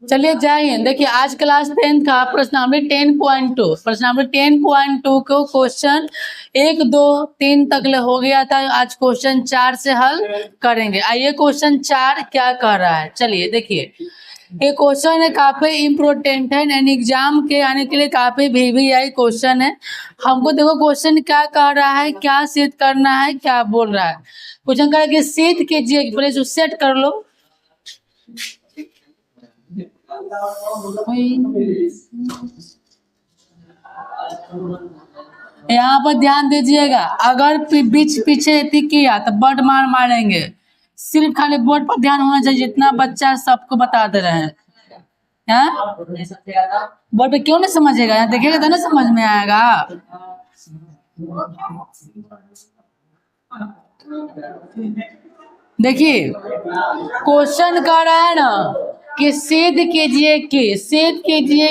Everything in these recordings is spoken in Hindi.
चलिए जाइए, देखिए आज क्लास 10 का प्रश्नावली 10.2 प्रश्नावली 10.2 को क्वेश्चन 1 2 3 तक हो गया था। आज क्वेश्चन 4 से हल करेंगे। आइए क्वेश्चन 4 क्या कह रहा है, चलिए देखिए। ये क्वेश्चन है काफी इम्पोर्टेंट है, एंड एग्जाम के आने के लिए काफी VVI क्वेश्चन है। हमको देखो क्वेश्चन क्या कह रहा है, क्या सिद्ध करना है, क्या बोल रहा है। क्वेश्चन कह रहा है कि सिद्ध कीजिए, पहले जो सेट कर लो। यहाँ पर ध्यान दीजिएगा, अगर बीच पीछे किया तो बट मार मारेंगे। सिर्फ खाली बोर्ड पर ध्यान होना चाहिए, जितना बच्चा सबको बता दे रहे हैं। बोर्ड पे क्यों नहीं समझेगा, यहाँ देखिएगा तो ना समझ में आएगा। देखिए क्वेश्चन कर रहा है ना कि सिद्ध कीजिए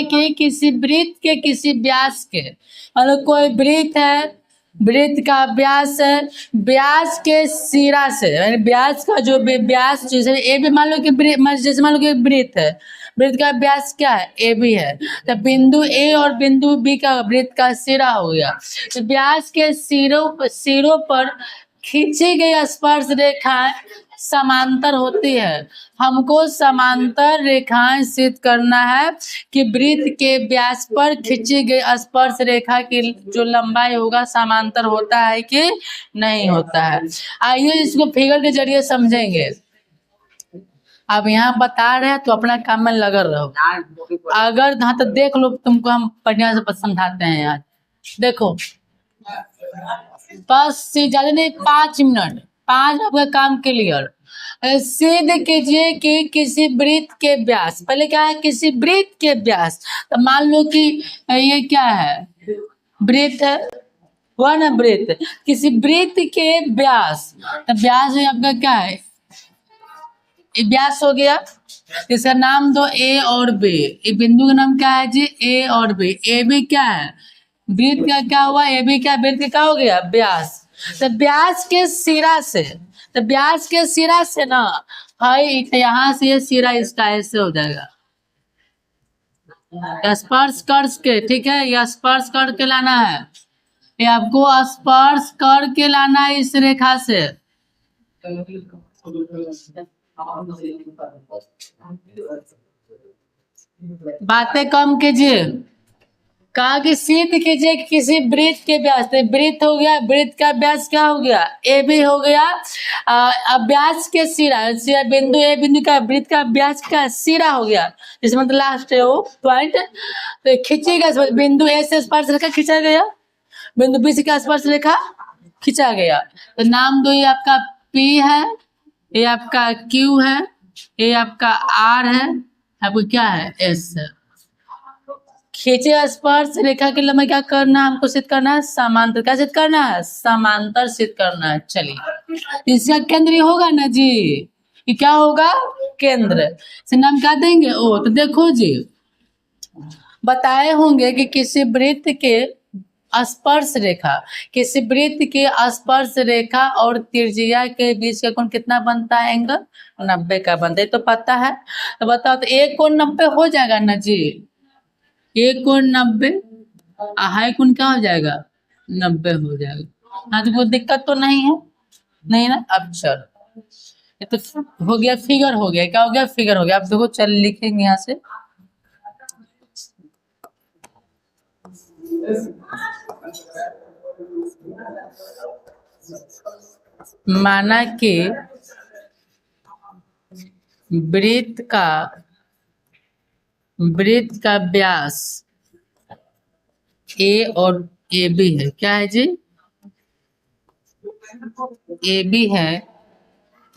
कि किसी वृत्त के किसी व्यास के, मतलब कोई वृत्त है, वृत्त का व्यास है, व्यास के सिरा से, व्यास का जो व्यास, जैसे ए भी मान लो कि जैसे मान लो कि वृत्त है, वृत्त का व्यास क्या है, ए बी है, तो बिंदु ए और बिंदु बी का वृत्त का सिरा हो गया। तो व्यास के सिरों पर खींची गई स्पर्श रेखाएं समांतर होती है। हमको समांतर रेखाएं सिद्ध करना है कि वृत्त के व्यास पर खींची गई स्पर्श रेखा की जो लंबाई होगा समांतर होता है कि नहीं होता है। आइए इसको फिगर के जरिए समझेंगे। अब यहाँ बता रहे हैं तो अपना काम में लगा रहो। अगर हाँ तो देख लो, तुमको हम बढ़िया से समझाते हैं यार। देखो बस से ज्यादा नहीं, 5 मिनट, 5 आपका काम क्लियर। सिद्ध कीजिए कि किसी वृत्त के व्यास, पहले क्या है, किसी वृत्त के व्यास। तो मान लो कि ये क्या है, वृत्त है, हुआ ना वृत्त, किसी वृत्त के व्यास, तो व्यास आपका क्या है, व्यास हो गया। इसका नाम दो ए और बी, ये बिंदु का नाम क्या है जी, ए और बी। ए बी क्या है, वृत्त का क्या हुआ, ए बी क्या, वृत्त का क्या हो गया, व्यास। तो व्यास के सिरा से, तो व्यास के सिरा से ना भाई, यहाँ से ये सिरा इसका ऐसे हो जाएगा, स्पर्श कर के, ठीक है, ये स्पर्श करके लाना है, ये आपको स्पर्श करके लाना है इस रेखा से। बातें कम कीजिए। कहा कि सिद्ध कीजिए कि किसी वृत्त के व्यास, वृत्त हो गया, वृत्त का व्यास क्या हो गया, ए बी हो गया। अब व्यास के सिरा, बिंदु ए बिंदु का वृत्त का व्यास का सिरा हो गया, जिसमें मतलब लास्ट है वो पॉइंट। तो खींचेगा, बिंदु ए से स्पर्श रेखा खींचा गया, बिंदु बी से क्या स्पर्श रेखा खींचा गया। तो नाम दो, ये आपका P है, ये आपका Q है, ये आपका R है, आपको क्या है, S है। खींचे स्पर्श रेखा की लंबाई क्या करना है, हमको सिद्ध करना है समांतर। क्या सिद्ध करना है, समांतर सिद्ध करना है। चलिए इसका केंद्र होगा ना जी, ये क्या होगा, केंद्र से नाम क्या देंगे, ओ। तो देखो जी, बताए होंगे कि किसी वृत्त के स्पर्श रेखा, किसी वृत्त के स्पर्श रेखा और त्रिज्या के बीच का कोण कितना बनता है, एंगल 90 का बनता है, तो पता है। तो बताओ, तो एक कोण 90 हो जाएगा ना जी, एक कोण 90, हाई कोण क्या हो जाएगा, 90 हो जाएगा ना। तो कोई दिक्कत तो नहीं है, नहीं ना। अब चलो, ये तो हो गया, फिगर हो गया, क्या हो गया, फिगर हो गया। अब देखो, चल लिखेंगे यहाँ से। माना कि वृत्त का व्यास ए और ए बी है, क्या है जी, ए बी है,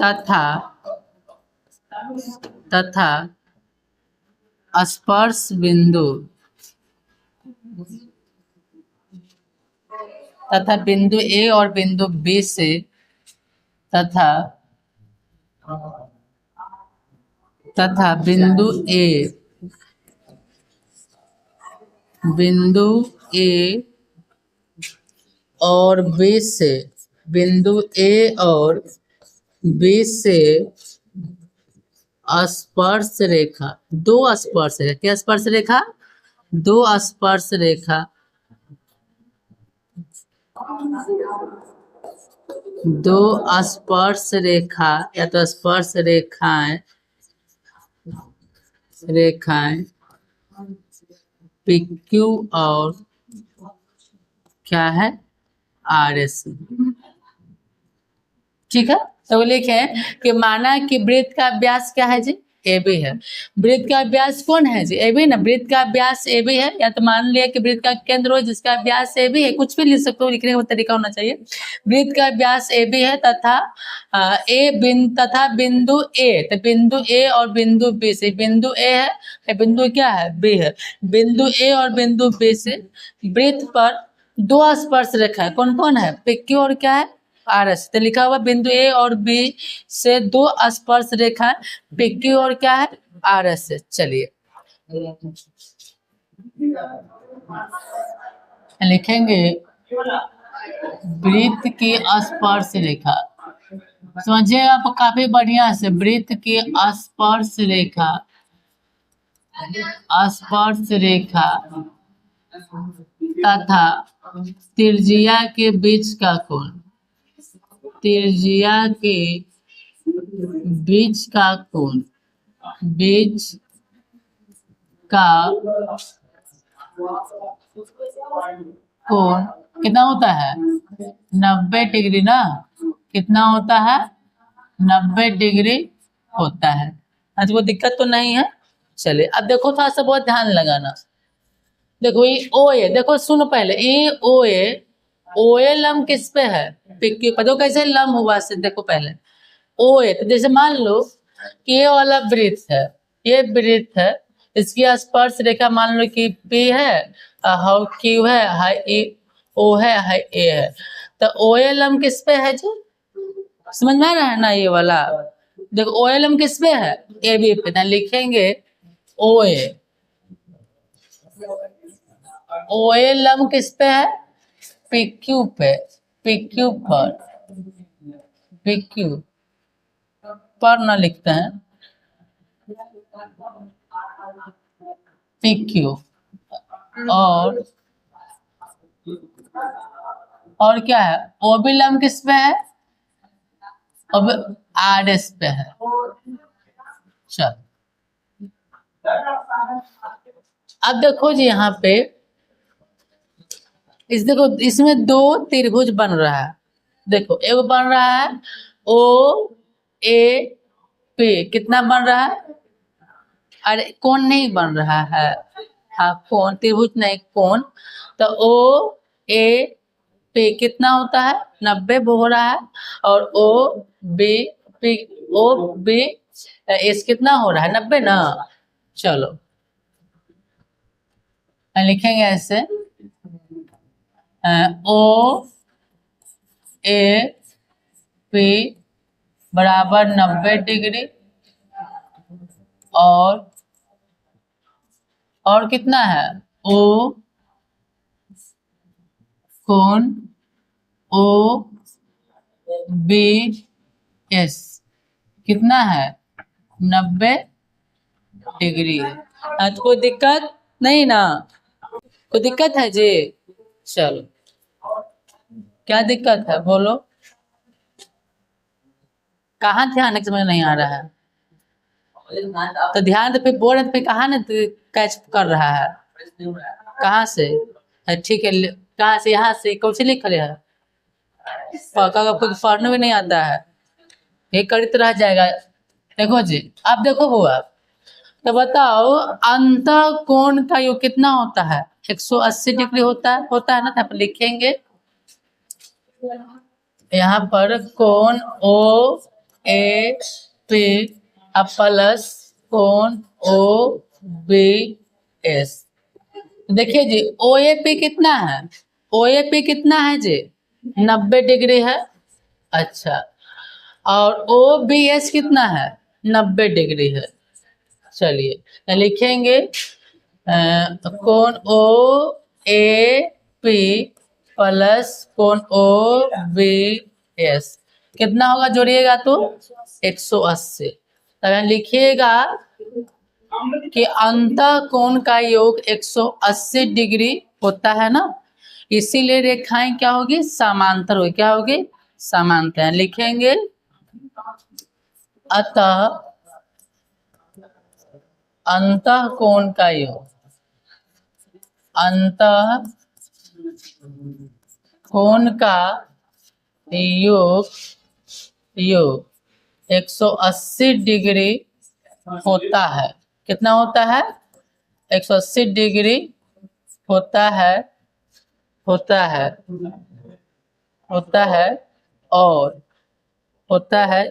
तथा स्पर्श बिंदु तथा बिंदु ए और बिंदु बी से, तथा बिंदु ए और बी से, बिंदु ए और बी से स्पर्श रेखा, दो स्पर्श रेखा, क्या स्पर्श रेखा, दो स्पर्श रेखा, दो स्पर्श रेखा या तो स्पर्श रेखाएं, रेखाएं PQ और क्या है RS। ठीक है, तो लिखें कि माना कि वृत्त का व्यास क्या है जी, AB है। वृत्त का व्यास कौन है जी, AB ना। वृत्त का व्यास AB है, या तो मान लिया कि वृत्त का केंद्र हो जिसका व्यास AB है, कुछ भी लिख सकते हो, लिखने का तरीका होना चाहिए। वृत्त का व्यास AB है तथा तथा बिंदु A, तो बिंदु A और बिंदु B से, बिंदु A है तो बिंदु क्या है B है, बिंदु A और बिंदु B से वृत्त पर दो स्पर्श रेखा है, कौन कौन है, PQ और क्या है RS। तो लिखा हुआ बिंदु A और B से दो स्पर्श रेखा PQ और क्या है RS है। चलिए लिखेंगे वृत्त की स्पर्श रेखा, समझिए आप काफी बढ़िया से, वृत्त की स्पर्श रेखा, स्पर्श रेखा तथा त्रिज्या के बीच का कोण, त्रिज्या के बीच का कोण, बीच का कोण कितना होता है 90 डिग्री ना, कितना होता है 90 डिग्री होता है। आज वो दिक्कत तो नहीं है। चलिए अब देखो थोड़ा सा बहुत ध्यान लगाना, देखो ये ओ ए, देखो सुनो पहले ये ओ ए लंब किस पे है PQ पे, देखो कैसे लंब हुआ से, देखो पहले ओ ए, तो जैसे मान लो कि ये वाला वृत्त है, ये वृत्त है, इसकी स्पर्श रेखा मान लो कि P है, हाउ Q है, हाई E O है, हाई A है, तो ओ ए लंब किस पे है जी, समझ में आ रहा है ना ये वाला। देखो ओ ए लंब किस पे है AB पे, ना लिखेंगे OA, OA लंब किस पे है PQ पे, PQ पर, PQ पर ना लिखते हैं PQ, और क्या है OB लंब किस पे है, अब RS पे है। चल अब देखो जी यहाँ पे देखो इसमें दो त्रिभुज बन रहा है, देखो एक बन रहा है OAP, कितना बन रहा है, अरे कोण नहीं बन रहा है, हाँ कोण, त्रिभुज नहीं कोण, तो OAP कितना होता है 90 हो रहा है, और OBS कितना हो रहा है 90 ना। चलो लिखेंगे ऐसे OAP बराबर 90 डिग्री, और कितना है O कोण OBS कितना है 90 डिग्री। आज कोई दिक्कत नहीं ना, कोई दिक्कत है जी, चलो क्या दिक्कत है बोलो, कहाँ ध्यान समझ नहीं आ रहा है, तो ध्यान तो फिर बोल रहे फिर कहाँ ना कैच कर रहा है, कहाँ से है, ठीक है कहाँ से, यहाँ से कौन से लिख रहे हैं, कुछ पढ़ने भी नहीं आता है, ये कड़ित रह जाएगा। देखो जी आप देखो हुआ, तो बताओ अंत कोण का योग कितना होता है 180 डिग्री होता है ना, तो लिखेंगे यहाँ पर कोण OAP प्लस कोण OBS। देखिए जी OAP कितना है, OAP कितना है जी 90 डिग्री है, अच्छा, और OBS कितना है 90 डिग्री है। चलिए लिखेंगे कोण OAP प्लस कोण OBS कितना होगा, जोड़िएगा तो 180, तो यहाँ लिखिएगा कि अंतः कोण का योग 180 डिग्री होता है ना, इसीलिए रेखाएं क्या होगी, समांतर होगी। क्या होगी, समांतर। लिखेंगे अतः अंतः कोण का योग, अंतः कोण का योग 180 डिग्री होता है। कितना होता है, 180 डिग्री होता है, होता है, होता है और होता है,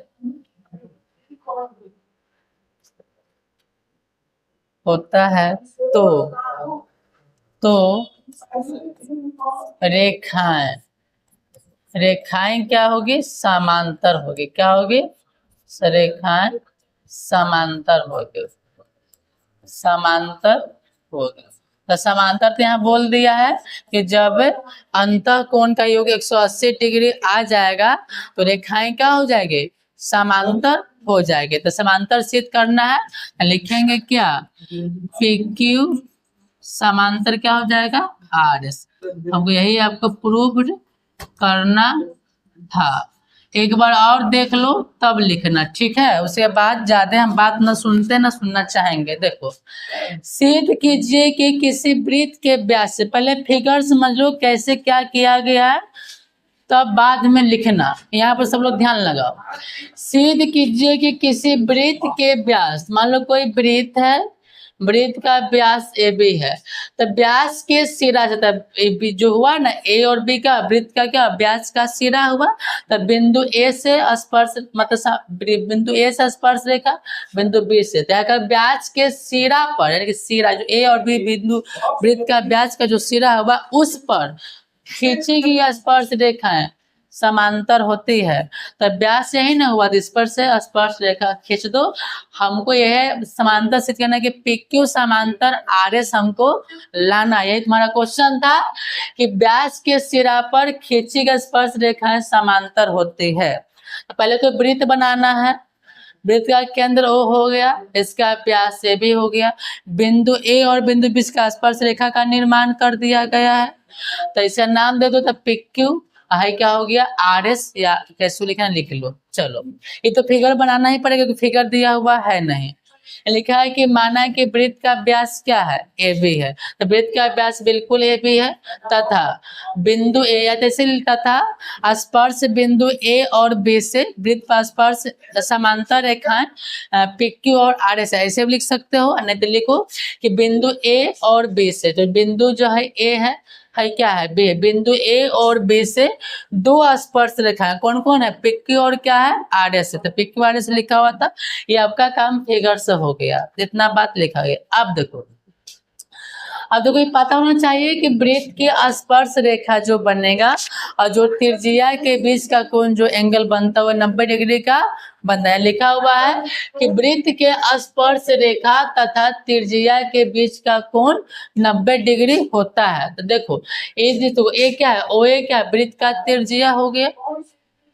होता है तो रेखाएं, रेखाएं क्या होगी, समांतर होगी। क्या होगी, रेखाएं समांतर होगी, समांतर होगी। तो समांतर तो यहाँ बोल दिया है कि जब अंतः कोण का योग 180 डिग्री आ जाएगा तो रेखाएं क्या हो जाएगी, समांतर हो जाएगी। तो समांतर सिद्ध करना है, लिखेंगे क्या, PQ समांतर क्या हो जाएगा, RS। हमको यही आपको प्रूव करना था। एक बार और देख लो तब लिखना, ठीक है। उसके बाद ज्यादा हम बात न सुनते न सुनना चाहेंगे। देखो, सिद्ध कीजिए कि किसी वृत्त के व्यास से, पहले फिगर समझ लो कैसे क्या किया गया है, तब बाद में लिखना। यहाँ पर सब लोग ध्यान लगाओ। सिद्ध कीजिए कि किसी वृत्त के व्यास, मान लो कोई वृत्त है, वृत्त का व्यास AB है, तो व्यास के सिरा से, तब जो हुआ ना A और B का, वृत्त का क्या व्यास का सिरा हुआ, तब बिंदु A से स्पर्श, मतलब बिंदु A से स्पर्श रेखा बिंदु B से, तो का व्यास के सिरा पर, यानी कि सिरा जो A और B बिंदु वृत्त का व्यास का जो सिरा हुआ उस पर खींची गई स्पर्श रेखाएं समांतर होती है। तो व्यास यही ना हुआ, इस पर से स्पर्श रेखा खींच दो। हमको यह समांतर सिद्ध करना है कि PQ समांतर RS हमको लाना। यही तुम्हारा क्वेश्चन था कि व्यास के सिरा पर खींची गई स्पर्श रेखाएं समांतर होती है। तो पहले तो वृत्त बनाना है, वृत्त का केंद्र O हो गया, इसका व्यास AB हो गया, बिंदु A और बिंदु B का स्पर्श रेखा का निर्माण कर दिया गया है। तो इसे नाम दे दो, तब PQ है क्या हो गया, RS, या कैसे लिखना लिख लो। चलो, ये तो फिगर बनाना ही पड़ेगा क्योंकि फिगर दिया हुआ है नहीं। लिखा है कि माना है कि वृत्त का व्यास क्या है, AB है, तो वृत्त का व्यास बिल्कुल AB है, तथा बिंदु A या जैसे तथा स्पर्श बिंदु A और B से वृत्त पर स्पर्श समांतर रेखाएं PQ और RS है। ऐसे भी लिख सकते हो, नहीं तो लिखो कि बिंदु A और B से, तो बिंदु जो है A है क्या है, B, बिंदु A और B से दो स्पर्श रेखाएं कौन कौन है, PQ और क्या है, RS है। तो PQ RS लिखा हुआ था, ये आपका काम फिगर से हो गया, इतना बात लिखा गया। अब देखो, अब देखो ये पता होना चाहिए कि वृत्त के स्पर्श रेखा जो बनेगा और जो त्रिज्या के बीच का कोण जो एंगल बनता है वो 90 डिग्री का बनता है। लिखा हुआ है कि वृत्त के स्पर्श रेखा तथा त्रिज्या के बीच का कोण 90 डिग्री होता है। तो देखो ये क्या है, OA क्या है, वृत्त का त्रिज्या हो गया,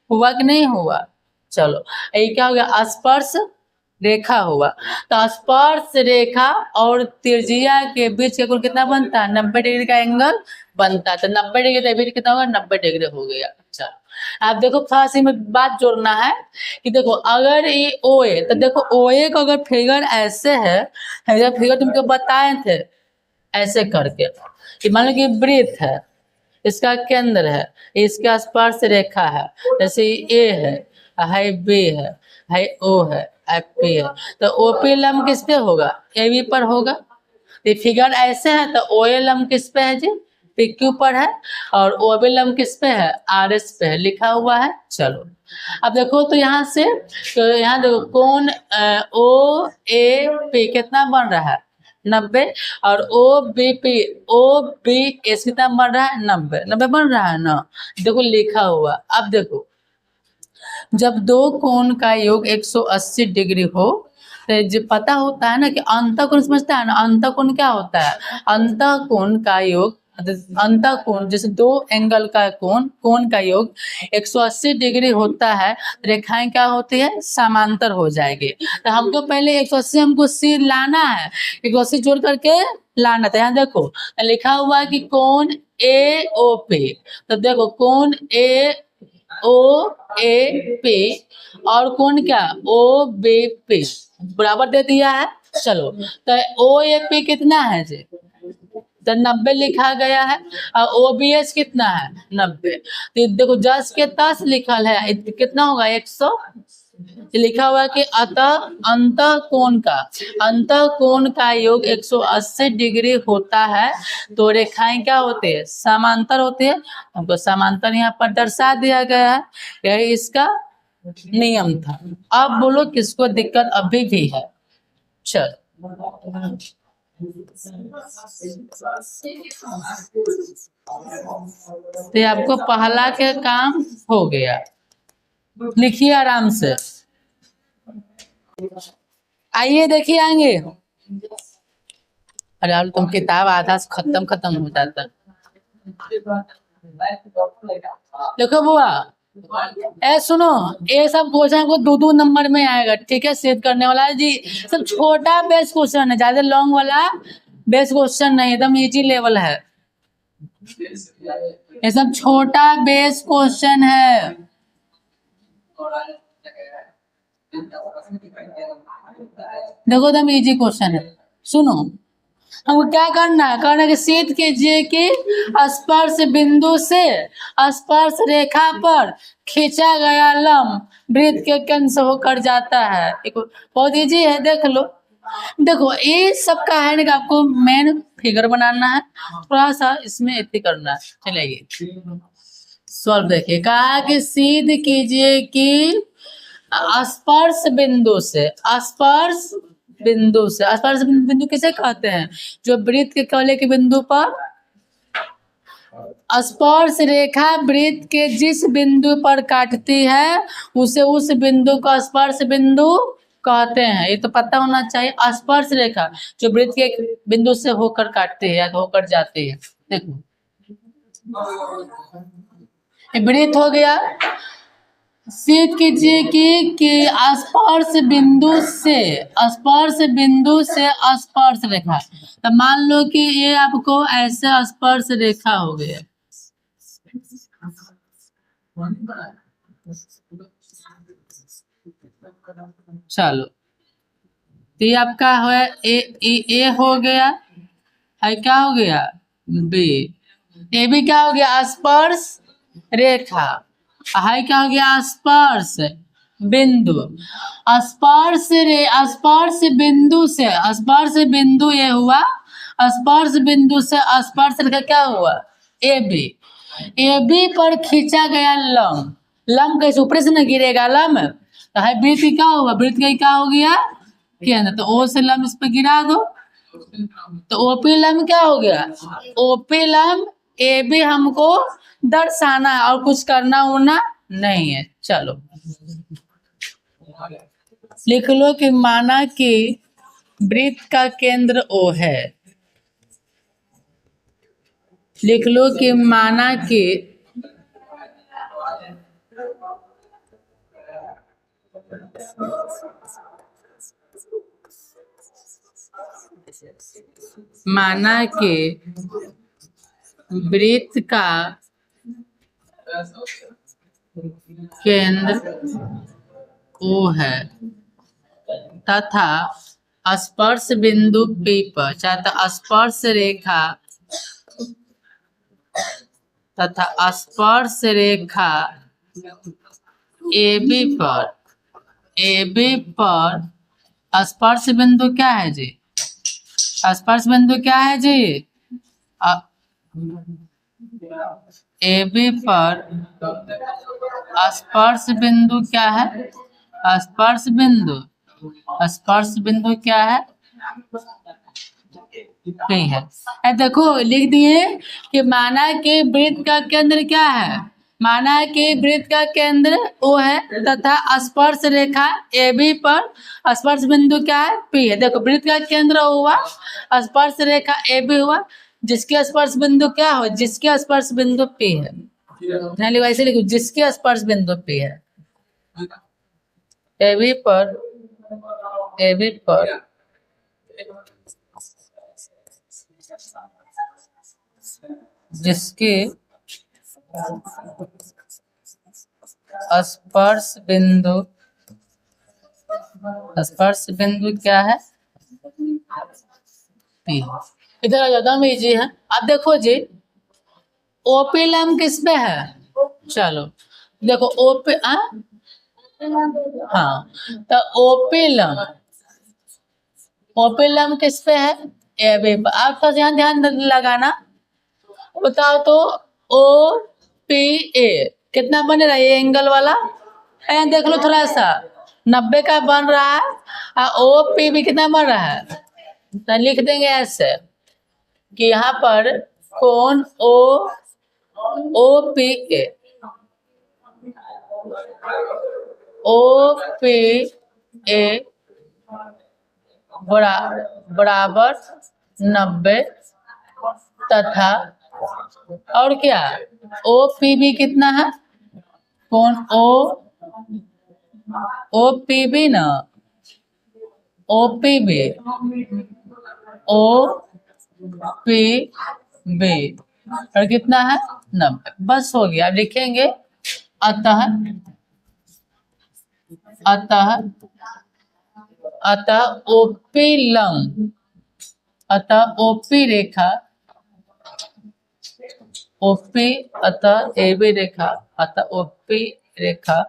हुआ कि नहीं हुआ। चलो, ये क्या हो गया, स्पर्श रेखा हुआ। तो स्पर्श रेखा और त्रिज्या के बीच का कोण कितना बनता है, 90 डिग्री का एंगल बनता है। तो 90 डिग्री कितना होगा, 90 डिग्री हो गया। अच्छा, आप देखो खास में बात जोड़ना है कि देखो अगर ये OA, तो देखो OA का अगर फिगर ऐसे है, फिगर तुमको बताए थे ऐसे करके कि मान लो कि वृत्त है, इसका केंद्र है, इसका स्पर्श रेखा है, जैसे A है B है O है FP है, तो OP लंब किस पे होगा, AB पर होगा। ये फिगर ऐसे है तो OA लंब किस पे है जी, PQ पर है, और OB लंब किस पे है, RS पे है, लिखा हुआ है। चलो अब देखो, तो यहाँ से, तो यहाँ देखो कोण OAP कितना बन रहा है, 90, और OBS कितना बन रहा है, 90 बन रहा है ना। देखो लिखा हुआ, अब देखो जब दो कोण का योग 180 डिग्री हो, तो जो पता होता है ना कि अंतः कोण, समझता है ना, अंतः कोण क्या होता है, अंतः कोण का योग अंतः कोण, जैसे दो एंगल का कोण का योग 180 डिग्री होता है, रेखाएं क्या होती है, समांतर हो जाएगी। तो हमको पहले 180 हमको सी लाना है, 180 जोड़ करके लाना था। यहाँ देखो लिखा हुआ है कि कोण ए ओ पे, तो देखो कोण ए ओ ए पे और कोण क्या ओ बी पे बराबर दे दिया है। चलो तो ओ ए पे कितना है जी, तो 90 लिखा गया है और OBS कितना है 90। तो देखो 10 के 10 लिखल है, कितना होगा 100। लिखा हुआ है कि अंतः कोण का योग 180 डिग्री होता है। तो रेखाएं क्या होते हैं, समांतर होते हैं। हमको समांतर यहाँ पर दर्शा दिया गया है, यही इसका नियम था। अब बोलो किसको दिक्कत अभी भी है। चल तो आपको पहला के काम हो गया, लिखिए आराम से। आइए देखिए आएंगे। अरे यार तुम किताब आधा से खत्म हो जाता। देखो बुआ ए सुनो, ये सब क्वेश्चन को 2-2 नंबर में आएगा, ठीक है। सेट करने वाला है जी, सब छोटा बेस क्वेश्चन है, ज्यादा लॉन्ग वाला बेस क्वेश्चन नहीं, एकदम इजी लेवल है। ये सब छोटा बेस क्वेश्चन है। देखो एकदम इजी क्वेश्चन है, सुनो। हमको क्या करना है कि सिद्ध कीजिए कि स्पर्श बिंदु से स्पर्श रेखा पर खींचा गया लंब वृत्त के केंद्र से होकर जाता है। बहुत इजी है, देख लो। देखो ये सब का है ना, आपको मेन फिगर बनाना है, थोड़ा सा इसमें इतनी करना है। चलिए सॉल्व देखिए। कहा कि सिद्ध कीजिए कि स्पर्श बिंदु किसे कहते हैं, जो वृत्त के कवले के बिंदु पर स्पर्श रेखा वृत्त के जिस बिंदु पर काटती है उसे उस बिंदु को स्पर्श बिंदु कहते हैं। ये तो पता होना चाहिए। स्पर्श रेखा जो वृत्त के बिंदु से होकर काटती है या होकर जाती है। देखो वृत्त हो गया। सिद्ध कीजिए कि स्पर्श बिंदु से स्पर्श रेखा, तो मान लो कि ये आपको ऐसे स्पर्श रेखा हो गया, चलो तो ये आपका है ए हो गया, है क्या हो गया बी, ये भी क्या हो गया स्पर्श रेखा, है क्या हो गया स्पर्श बिंदु। स्पर्श बिंदु ये हुआ, स्पर्श बिंदु से स्पर्श रेखा क्या हुआ ए बी पर खींचा गया लंब कैसे ऊपर से न गिरेगा लंब, तो है वृत्त क्या होगा, वृत्त का क्या हो गया केंद्र, तो ओ से लंब इस पर गिरा दो, तो ओपी लंब क्या हो गया, ओपी लंब ए बी हमको दर्शाना है और कुछ करना होना नहीं है। चलो लिख लो कि माना कि वृत्त का केंद्र O है, लिख लो कि माना कि वृत्त का केंद्र O है तथा स्पर्श बिंदु P पर चाहे स्पर्श रेखा तथा स्पर्श रेखा AB पर स्पर्श बिंदु क्या है जी, स्पर्श बिंदु क्या है जी AB पर स्पर्श बिंदु क्या है, स्पर्श बिंदु क्या है नहीं है। देखो लिख दिए कि माना कि वृत्त का केंद्र क्या है, माना कि वृत्त का केंद्र O है तथा स्पर्श रेखा AB पर स्पर्श बिंदु क्या है P है। देखो वृत्त का केंद्र हुआ, स्पर्श रेखा AB हुआ, जिसके स्पर्श बिंदु क्या हो, जिसके स्पर्श बिंदु P है, नहीं लिखो ऐसे लिखो, जिसके स्पर्श बिंदु P है, AB पर जिसके स्पर्श बिंदु क्या है, P। इधर आ जाता हूँ, इजी है। अब देखो जी, ओपी लम किस पे है, चलो देखो ओपी, हाँ, तो ओपी लम किस पे है, AB पर। आप तो ध्यान लगाना, बताओ तो ओ पी ए कितना बन रहा है, ये एंगल वाला है, देख लो थोड़ा सा 90 का बन रहा है, और ओ पी भी कितना बन रहा है, तो लिख देंगे ऐसे कि यहाँ पर कोण ओ पी ए बराबर 90 तथा और क्या, ओ पी बी कितना है, कौन ओ पी बी ना, ओ पी बी और कितना है 90, बस हो गया। अब लिखेंगे अतः ओपी लंब, अतः ओपी रेखा, ओपी अतः एबी रेखा, अतः ओपी रेखा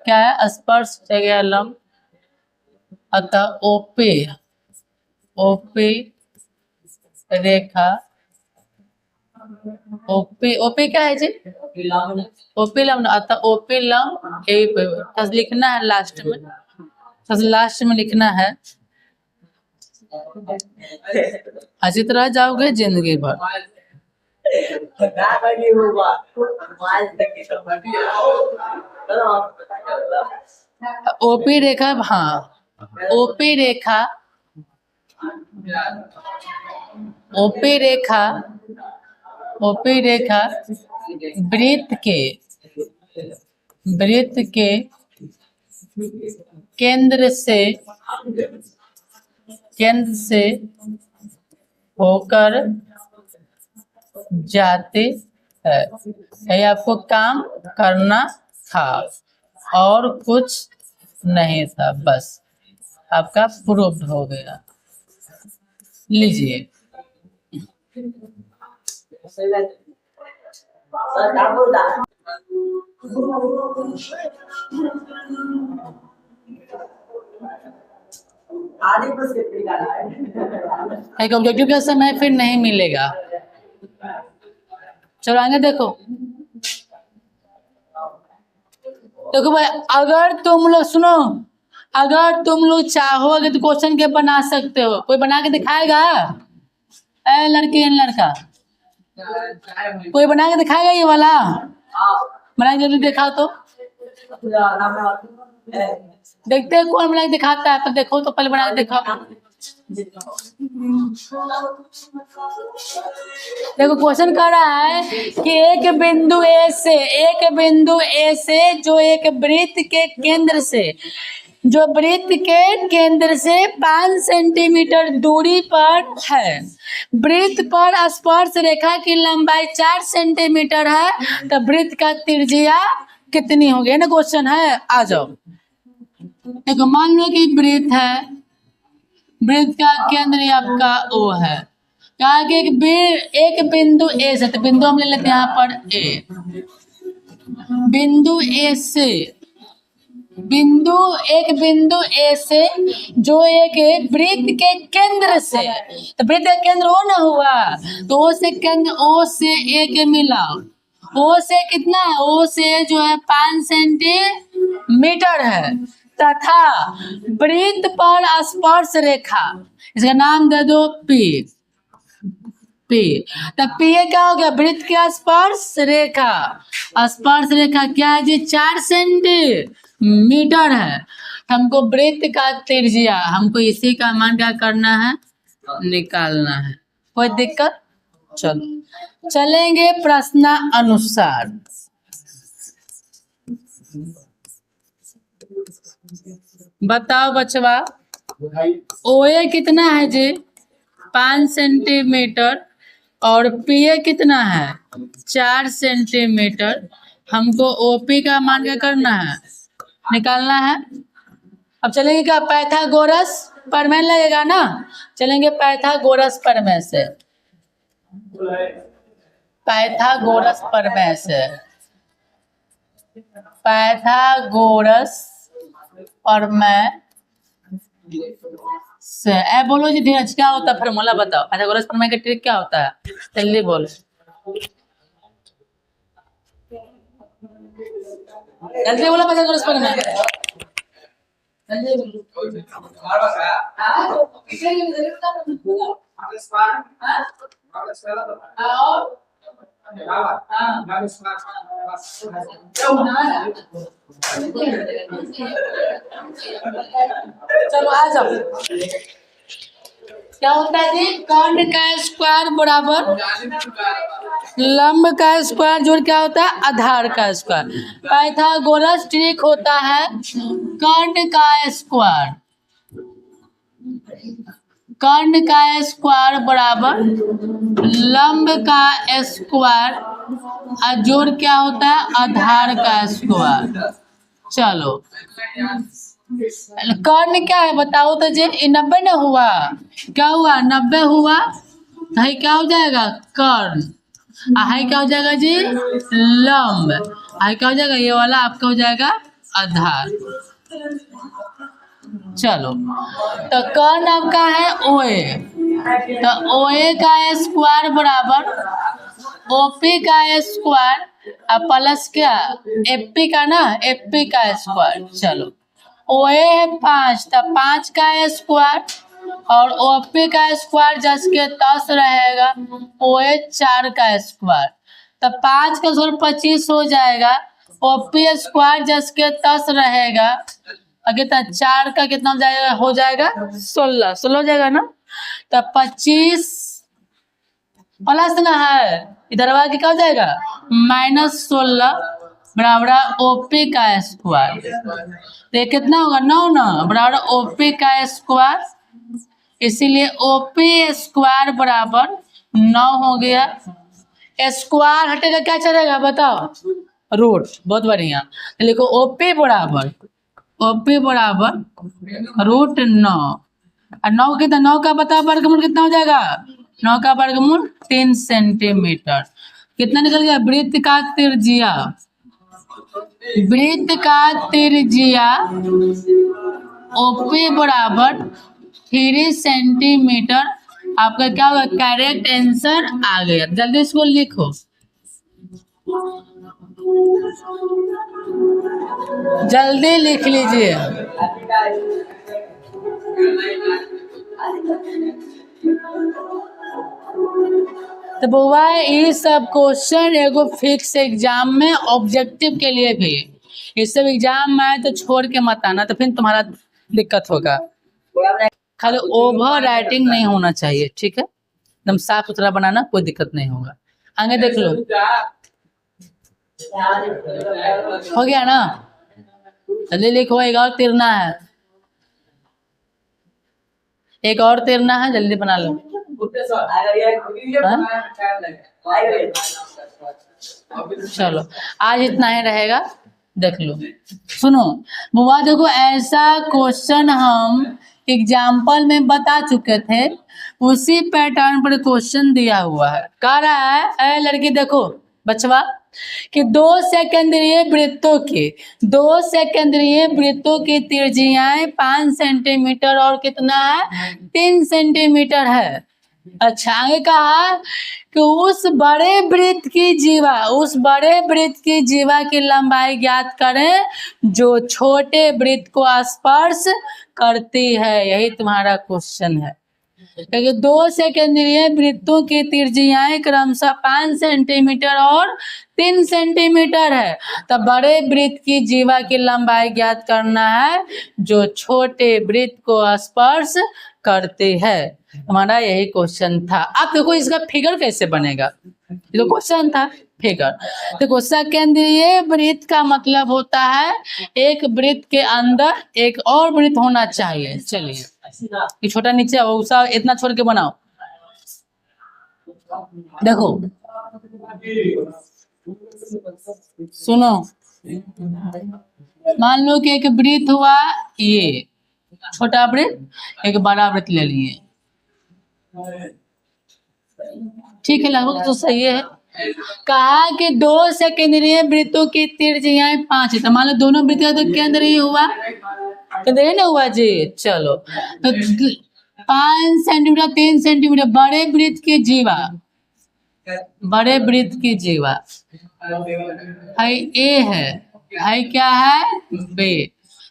क्या है, स्पर्श जगह लंब, अतः ओपी रेखा, ओपी क्या है जी, ओपी लंब, अतः ओपी लंब ए पे लिखना है, लास्ट में लिखना है, अच्छी तरह जाओगे जिंदगी भर। ओपी रेखा, हाँ, ओपी रेखा वृत्त के केंद्र से होकर जाते है। ये आपको काम करना था और कुछ नहीं था, बस आपका प्रूफ हो गया। लीजिए, एक ऑब्जेक्टिव का समय फिर नहीं मिलेगा। चलो आगे देखो भाई, अगर तुम लोग सुनो, अगर तुम लोग चाहोगे तो क्वेश्चन के बना सकते हो, कोई बना के दिखाएगा, ए लड़की लड़का, कोई बना के दिखाएगा ये वाला, बना के जल्दी दिखाओ तो, देखते हैं कौन बना के दिखाता है, तो देखो तो पहले बना के दिखाओ। देखो क्वेश्चन कर रहा है कि एक बिंदु ए से जो एक वृत्त के केंद्र से 5 सेंटीमीटर दूरी पर है, वृत्त पर स्पर्श रेखा की लंबाई 4 सेंटीमीटर है, तो वृत्त का त्रिज्या कितनी होगी ना, क्वेश्चन है। आ जाओ, देखो मान लो कि वृत्त है, वृत्त का केंद्र आपका O है, कहा कि एक बिंदु ए से, तो बिंदु हम ले लेते हैं यहाँ पर ए, बिंदु ए से जो एक वृत्त के केंद्र से, तो वृत्त का केंद्र O ना हुआ, तो O से केंद्र O से A के मिला, O से कितना है, O से जो है 5 सेंटीमीटर है, तथा वृत्त पर स्पर्श रेखा, इसका नाम दे दो P, तब P क्या हो गया, वृत्त के स्पर्श रेखा क्या है जी, 4 सेंटीमीटर है। हमको वृत्त का त्रिज्या, हमको इसी का मान क्या करना है, निकालना है। कोई दिक्कत? चलो चलेंगे प्रश्न अनुसार। बताओ बचवा, ओए कितना है जी? 5 सेंटीमीटर और पीए कितना है? 4 सेंटीमीटर। हमको ओपी का मान क्या करना है? निकालना है। अब चलेंगे क्या पाइथागोरस प्रमेय लगेगा ना? चलेंगे पाइथागोरस प्रमेय से। पाइथागोरस प्रमेय से। पाइथागोरस प्रमेय से। ए बोलो जी धीरज, क्या होता है फॉर्मूला बताओ। पाइथागोरस प्रमेय का ट्रिक क्या होता है? जल्दी बोलो, जल्दी बोलो। पाइथागोरस प्रमेय चलो आ जाओ। क्या होता है जी? कर्ण का स्क्वायर बराबर लंब का स्क्वायर जोड़ क्या होता है? आधार का स्क्वायर। पाइथागोरस ट्रिक होता है कर्ण का स्क्वायर। कर्ण का स्क्वायर बराबर लंब का स्क्वायर और जोड़ क्या होता है? आधार का स्क्वायर। चलो कर्ण क्या है बताओ तो जी? 90 न हुआ? क्या हुआ? 90 हुआ। तो क्या हो जाएगा? कर्ण। हाई क्या हो जाएगा जी? लंब। हाई क्या हो जाएगा? ये वाला आपका हो जाएगा आधार। चलो तो कर्ण आपका है ओए, तो ओए का स्क्वायर बराबर ओपी का स्क्वायर और प्लस क्या? एपी का ना, एपी का स्क्वायर। चलो ओए है 5, तो 5 का स्क्वायर और ओपी का स्क्वायर जस के तस रहेगा। ओए 4 का स्क्वायर, तो 5 का स्क्वायर 25 हो जाएगा। ओपी स्क्वायर जस के तस रहेगा। कितना? 4 का कितना जाएगा? हो जाएगा 16। 16 हो जाएगा ना? तो 25 प्लस ना है इधर आगे क्या हो जाएगा? -16 बराबर ओपी का स्क्वायर। तो ये कितना होगा? 9 ना बराबर ओपी का स्क्वायर। इसीलिए ओपी स्क्वायर बराबर 9 हो गया। स्क्वायर हटेगा क्या चलेगा बताओ? रूट। बहुत बढ़िया। लिखो ओपी बराबर √9। और 9 कितना? 9 का बताओ वर्गमूल कितना हो जाएगा? 9 का वर्गमूल 3 सेंटीमीटर। कितना निकल गया? वृत्त का त्रिज्या, वृत्त का त्रिज्या ओपी बराबर 3 सेंटीमीटर। आपका क्या होगा? करेक्ट आंसर आ गया। जल्दी इसको लिखो, जल्दी लिख लीजिए। तो बुआ ये सब क्वेश्चन एगो फिक्स एग्जाम में ऑब्जेक्टिव के लिए भी, ये सब एग्जाम में आए तो छोड़ के मत आना, तो फिर तुम्हारा दिक्कत होगा। खाली ओवर राइटिंग नहीं होना चाहिए, ठीक है? एकदम साफ सुथरा बनाना, कोई दिक्कत नहीं होगा। आगे देख लो, हो गया ना? जल्दी लिखो, एक और तीरना है, एक और तीरना है, जल्दी बना लो। चलो आज इतना ही रहेगा, देख लो। सुनो बुआ, देखो ऐसा क्वेश्चन हम एग्जाम्पल में बता चुके थे, उसी पैटर्न पर क्वेश्चन दिया हुआ है। कह रहा है लड़की देखो बचवा कि दो सेकेंडरीय वृत्तों की त्रिज्याएं 5 सेंटीमीटर और कितना है? 3 सेंटीमीटर है। अच्छा आगे कहा कि उस बड़े वृत्त की जीवा की लंबाई ज्ञात करें जो छोटे वृत्त को स्पर्श करती है। यही तुम्हारा क्वेश्चन है। क्योंकि 2 सेकेंडरीय वृत्तों की त्रिज्याएं क्रमशः 5 सेंटीमीटर और 3 सेंटीमीटर है। तब बड़े वृत्त की जीवा की लंबाई ज्ञात करना है जो छोटे वृत्त को स्पर्श करते हैं। हमारा यही क्वेश्चन था। अब देखो इसका फिगर कैसे बनेगा, ये तो क्वेश्चन था फिगर। देखो सेकेंडरीय वृत्त का मतलब होता है एक वृत्त के अंदर एक और वृत्त होना चाहिए। चलिए ये छोटा नीचे उसा इतना छोड़ के बनाओ। देखो सुनो, मान लो कि एक वृत्त हुआ, ये छोटा वृत्त एक बड़ा वृत्त ले लिए, ठीक है, लगभग तो सही है। कहा कि 2 सेकेंडरीय वृत्तों की त्रिज्याएं 5 है। तो मान लो दोनों वृत्त का तो केंद्र ही हुआ, केंद्र ही ना हुआ जी। चलो तो 5 सेंटीमीटर 3 सेंटीमीटर बड़े वृत्त की जीवा, बड़े वृत्त की जीवा है ए है क्या है बे।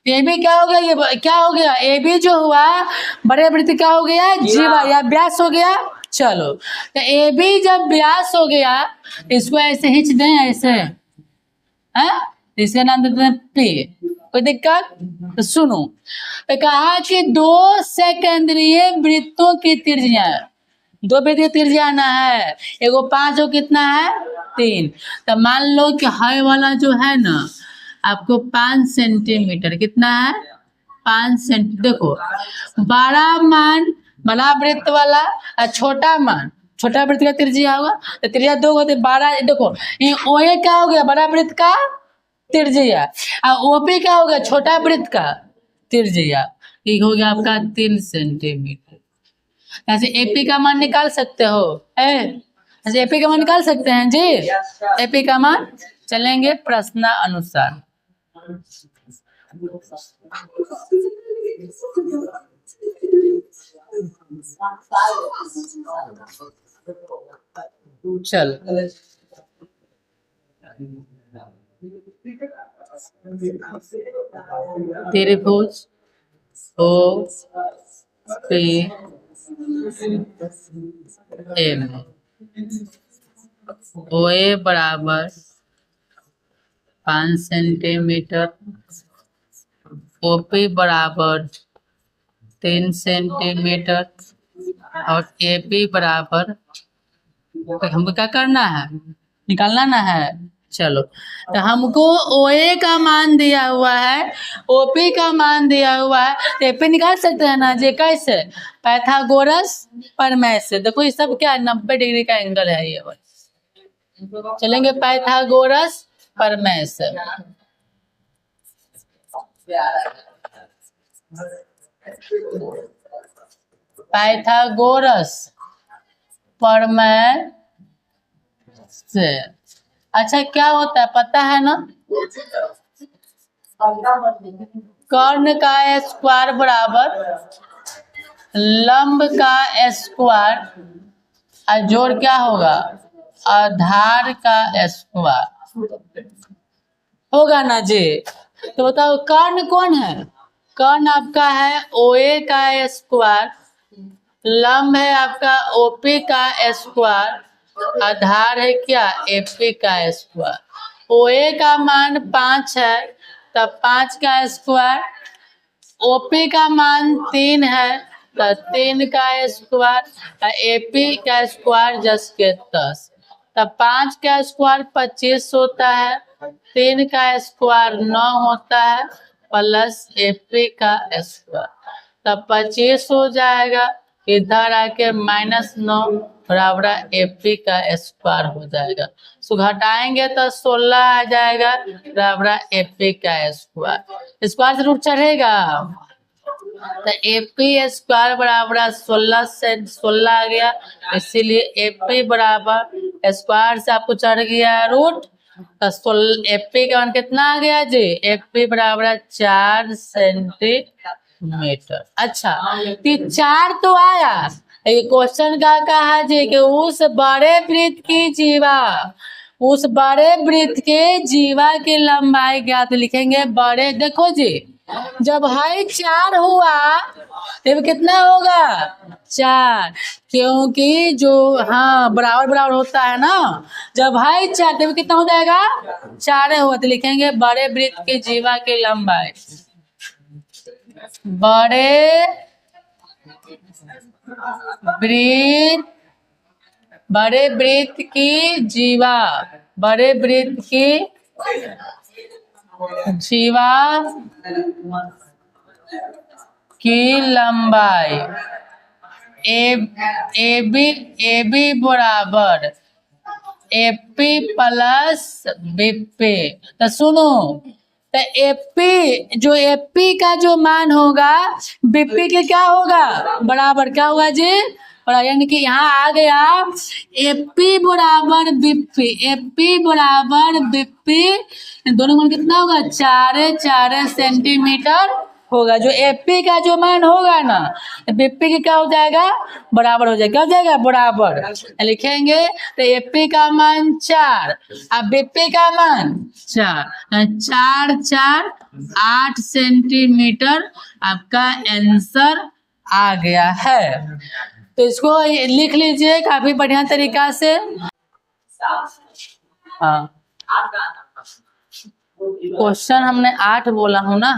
ए भी क्या हो गया, ये क्या हो गया, ए भी जो हुआ बड़े वृत्त क्या हो गया, जीवा या व्यास हो गया। चलो तो ए भी जब व्यास हो गया, इसको ऐसे खींच दें, ऐसे है, इसका नाम देते हैं पे। कोई दिक्कत? तो सुनो, तो कहा कि 2 सेकेंडरीय वृत्तों की त्रिज्या, 2 वृत्त की त्रिज्या आना है, एगो 5 और कितना है 3। तो मान लो कि हाई वाला जो है ना आपको 5 सेंटीमीटर, कितना है 5 सेंटीमीटर। देखो बड़ा मान बड़ा वृत्त वाला और छोटा मान छोटा वृत्त का त्रिज्या होगा, तो त्रिज्या 2 होते 12। देखो ये ओए क्या हो गया, बड़ा वृत्त का त्रिज्या, और ओपी क्या हो गया, छोटा वृत्त का त्रिज्या। ये हो गया आपका 3 सेंटीमीटर। ऐसे एपी का मान निकाल सकते हो, ऐसे एपी का मान निकाल सकते हैं जी। एपी का मान चलेंगे प्रश्न अनुसार। चल त्रिभुज ओ पी एम, ओए बराबर 5 सेंटीमीटर, ओपी बराबर 3 सेंटीमीटर और एपी बराबर, हमको क्या करना है, निकालना ना है। चलो तो हमको ओए का मान दिया हुआ है, ओपी का मान दिया हुआ है, तो एपी निकाल सकते हैं ना जी। कैसे, पाइथागोरस प्रमेय से। देखो ये सब क्या 90 डिग्री का एंगल है, ये चलेंगे पाइथागोरस प्रमेय से। पाइथागोरस प्रमेय से अच्छा क्या होता है पता है ना, कर्ण का स्क्वायर बराबर लंब का स्क्वायर और जोड़ क्या होगा, आधार का स्क्वायर होगा ना जी। तो बताओ कर्ण कौन है, कर्ण आपका है ओए का स्क्वायर, लंब है आपका ओपी का स्क्वायर, आधार है क्या एपी का स्क्वायर। ओए का मान 5 है, तब 5 का स्क्वायर, ओपी का मान 3 है तो 3 का स्क्वायर, एपी का स्क्वायर 10 के 10, तब 5 का स्क्वायर 25 होता है, 3 का स्क्वायर 9 होता है प्लस एपी का स्क्वायर, तब 25 हो जाएगा, इधर आके -9 बराबर एपी का स्क्वायर हो जाएगा। सो घटाएंगे तो 16 आ जाएगा बराबर एपी का स्क्वायर। स्क्वायर से रूट चढ़ेगा तो एपी स्क्वायर बराबर 16 से 16 आ गया, इसीलिए एपी बराबर स्क्वायर से आपको चढ़ गया रूट, तो एपी का मान कितना आ गया जी, एपी बराबर 4 सेंटीमीटर। अच्छा तो 4 तो आया, ये क्वेश्चन का कहा जी कि उस बड़े वृत्त की जीवा, उस बड़े वृत्त के जीवा की लंबाई ज्ञात लिखेंगे बड़े। देखो जी जब हाई 4 हुआ तब कितना होगा 4, क्योंकि जो हाँ बराबर बराबर होता है ना, जब है 4 तो कितना हो जाएगा 4 होगा, तो लिखेंगे बड़े वृत्त की जीवा की लंबाई, बड़े वृत्त, बड़े वृत्त की जीवा, बड़े वृत्त की जीवा की लंबाई ए बी बराबर एपी प्लस बीपी। तो सुनो, तो एपी जो एपी का जो मान होगा बीपी के क्या होगा बराबर, क्या होगा जी बराबर, यानी कि यहाँ आ गया एपी बराबर बीपी, एपी बराबर बीपी, दोनों मान कितना होगा 4 सेंटीमीटर होगा। जो एपी का जो मान होगा ना बीपी के क्या हो जाएगा बराबर हो जाएगा, क्या हो जाएगा बराबर, लिखेंगे तो एपी का मान 4 और बीपी का मान 4, 4 8 सेंटीमीटर आपका आंसर आ गया है। तो इसको लिख लीजिए काफी बढ़िया तरीका से। हाँ क्वेश्चन हमने 8 बोला हूँ ना,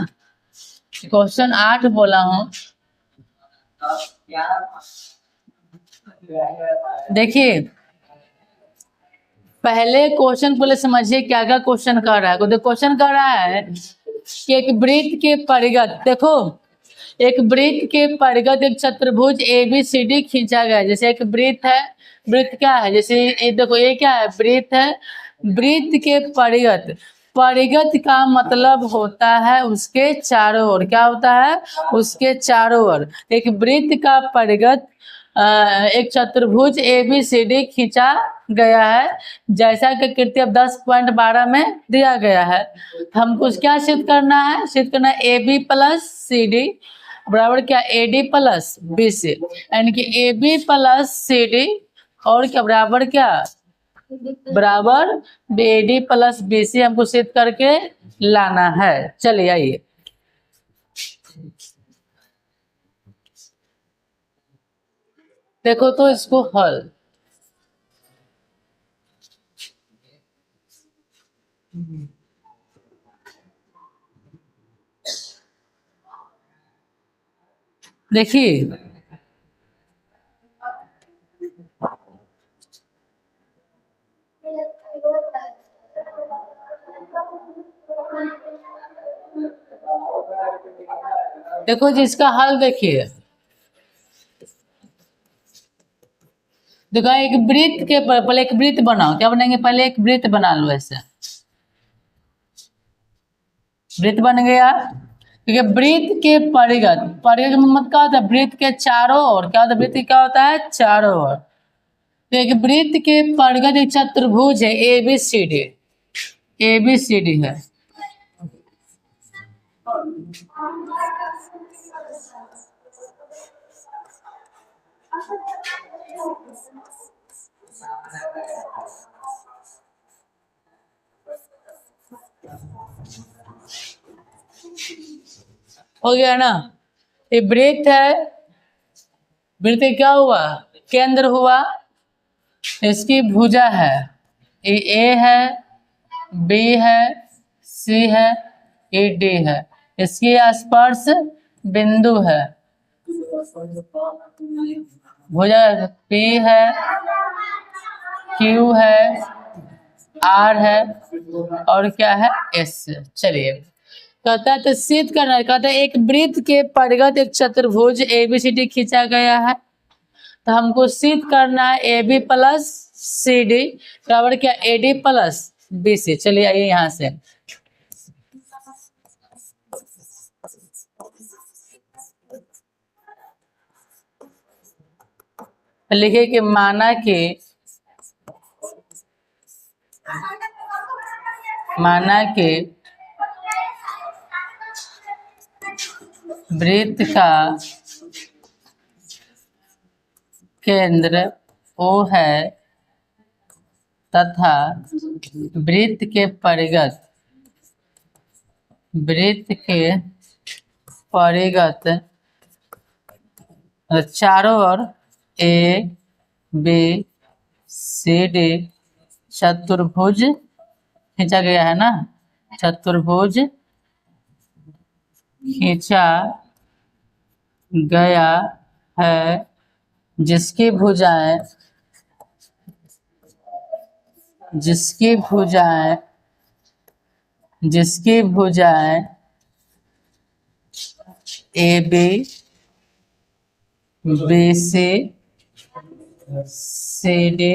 क्वेश्चन 8 बोला हूँ। देखिए पहले क्वेश्चन पहले समझिए क्या क्या क्वेश्चन कर रहा है। तो क्वेश्चन कर रहा है कि एक वृत्त के परिगत, देखो एक वृत्त के परिगत एक चतुर्भुज ABCD खींचा गया है। जैसे एक वृत्त है, वृत्त क्या है, जैसे ये देखो ये क्या है वृत्त है, वृत्त के परिगत, परिगत का मतलब होता है उसके चारों ओर, क्या होता है उसके चारों ओर। एक वृत्त का परिगत एक चतुर्भुज ABCD खींचा गया है, जैसा कि कृत्यक 10.12 में दिया गया है। हमको क्या सिद्ध करना है, सिद्ध करना है AB प्लस CD बराबर क्या AD प्लस BC, यानी कि AB प्लस CD और क्या बराबर क्या बराबर AD प्लस BC हमको सिद्ध करके लाना है। चलिए आइए देखो तो इसको हल, देखिए देखो जी इसका हल देखिए, देखो एक वृत्त के पहले एक वृत्त बनाओ, क्या बनाएंगे पहले एक वृत्त बना लो, ऐसे वृत्त बन गया। क्योंकि वृत्त के परिगत, परिगत मतलब क्या होता है वृत्त के चारों ओर, क्या होता है वृत्त क्या होता है चारों ओर। तो एक वृत्त के परिगत एक चतुर्भुज है ABCD, ABCD है। हो गया ना, ये वृत्त है, वृत्त क्या हुआ केंद्र हुआ, इसकी भुजा है, ये A है, B है, C है, ये D है, इसकी स्पर्श बिंदु है, भुजा P है, Q है, R है और क्या है S। चलिए कहता है तो सिद्ध करना है, कहता है एक वृत्त के परिगत एक चतुर्भुज ABCD खींचा गया है, तो हमको सिद्ध करना है AB प्लस CD बराबर क्या AD प्लस BC। चलिए आइए यहाँ से लिखे कि माना कि वृत्त का केंद्र O है तथा वृत्त के परिगत चारों ओर ए बी सी डी चतुर्भुज खींचा गया है ना, चतुर्भुज खींचा गया है जिसकी भुजाएं A B B C D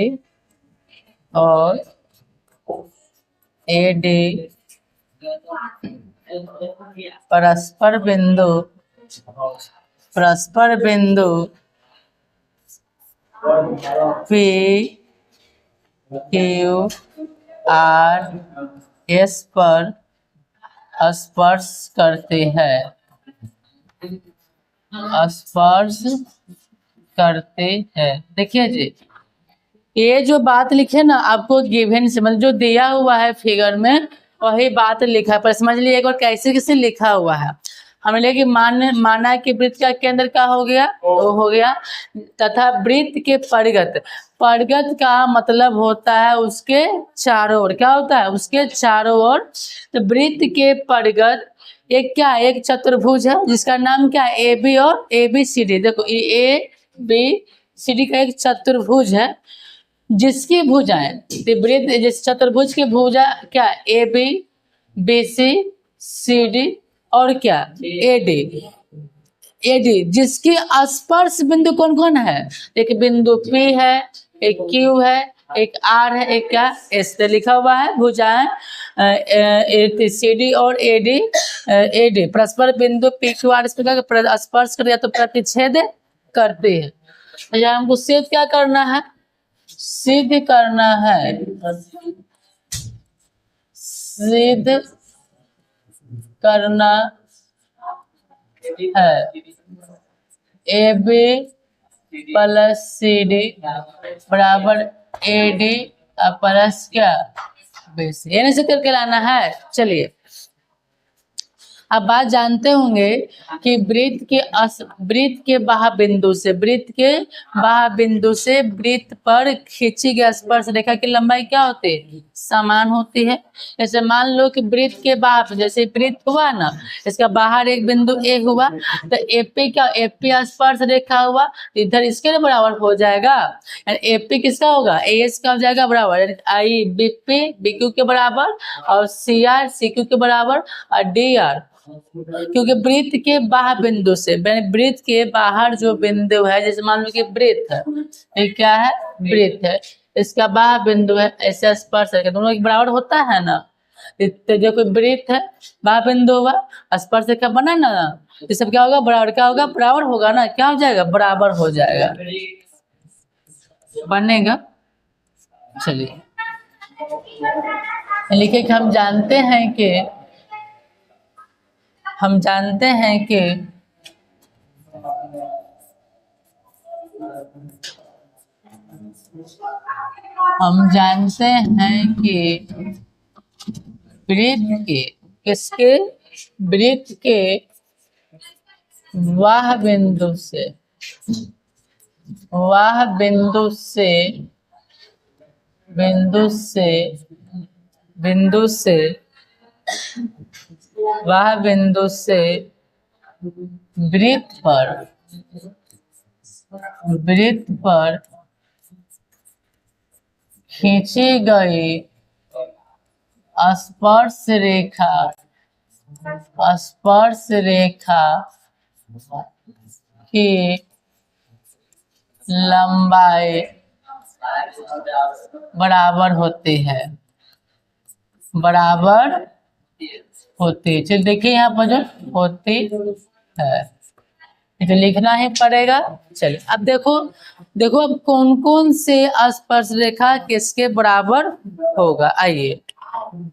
और ए डी परस्पर बिंदु पी क्यू आर एस पर स्पर्श करते हैं। देखिए जी, ये जो बात लिखे ना आपको गिवन से मतलब जो दिया हुआ है फिगर में वही बात लिखा है, पर समझ लीजिए एक बार कैसे लिखा हुआ है। हमने लिया कि माना कि वृत्त का केंद्र क्या हो गया, ओ हो गया, तथा वृत्त के परिगत का मतलब होता है उसके चारों ओर। क्या होता है? उसके चारों ओर। तो वृत्त के परिगत एक चतुर्भुज है जिसका नाम क्या है, ए बी और ए बी सी डी। देखो ए बी सी डी का एक चतुर्भुज है जिसकी भुजाएं, वृत्त जिस चतुर्भुज की भुजा क्या, A B B C D और क्या, ए डी, जिसकी स्पर्श बिंदु कौन कौन है? एक बिंदु P है, एक Q है, एक R है, एक क्या एस लिखा हुआ है। भुजाएं सी डी और ए डी परस्पर बिंदु P Q R स्पर्श कर या तो प्रतिच्छेद करते हैं। तो यहाँ हमको सिद्ध क्या करना है, सिद्ध करना है, सिद्ध करना है A B plus C D बराबर ए डी प्लस क्या बी सी, यानी से करके लाना है। चलिए अब बात जानते होंगे कि वृत्त के बाह्य बिंदु से वृत्त पर खींची गई स्पर्श रेखा की लंबाई क्या होती है, समान होती है। जैसे मान लो कि वृत्त के बाहर, जैसे वृत्त हुआ ना, इसका बाहर एक बिंदु ए हुआ तो एपी क्या, एपी स्पर्श रेखा हुआ, इधर इसके बराबर हो जाएगा। एपी किसका होगा, एएस का हो जाएगा बराबर, आई बीपी बीक्यू के बराबर और सी आर सी क्यू के बराबर और डी आर, क्योंकि वृत्त के बाह्य बिंदु से, वृत्त के बाहर जो बिंदु है, जैसे मान लो कि वृत्त है, ये क्या है, वृत्त है, इसका बाह्य बिंदु है, ऐसे स्पर्श है, दोनों एक बराबर होता है ना। तो जो कोई वृत्त है, बाह्य बिंदु हुआ, स्पर्श रेखा बना ना, ये सब क्या होगा, बराबर। क्या होगा, बराबर होगा ना, क्या हो जाएगा, बराबर हो जाएगा, बनेगा। चलिए लिखे कि हम जानते हैं कि हम जानते हैं कि वृत्त के वाह बिंदु से वृत्त पर खींची गई स्पर्श रेखा की लंबाई बराबर होती है, चलिए देखिए यहाँ पर जो होती है, तो लिखना ही पड़ेगा। चलिए अब देखो अब कौन कौन से स्पर्श रेखा किसके बराबर होगा, आइए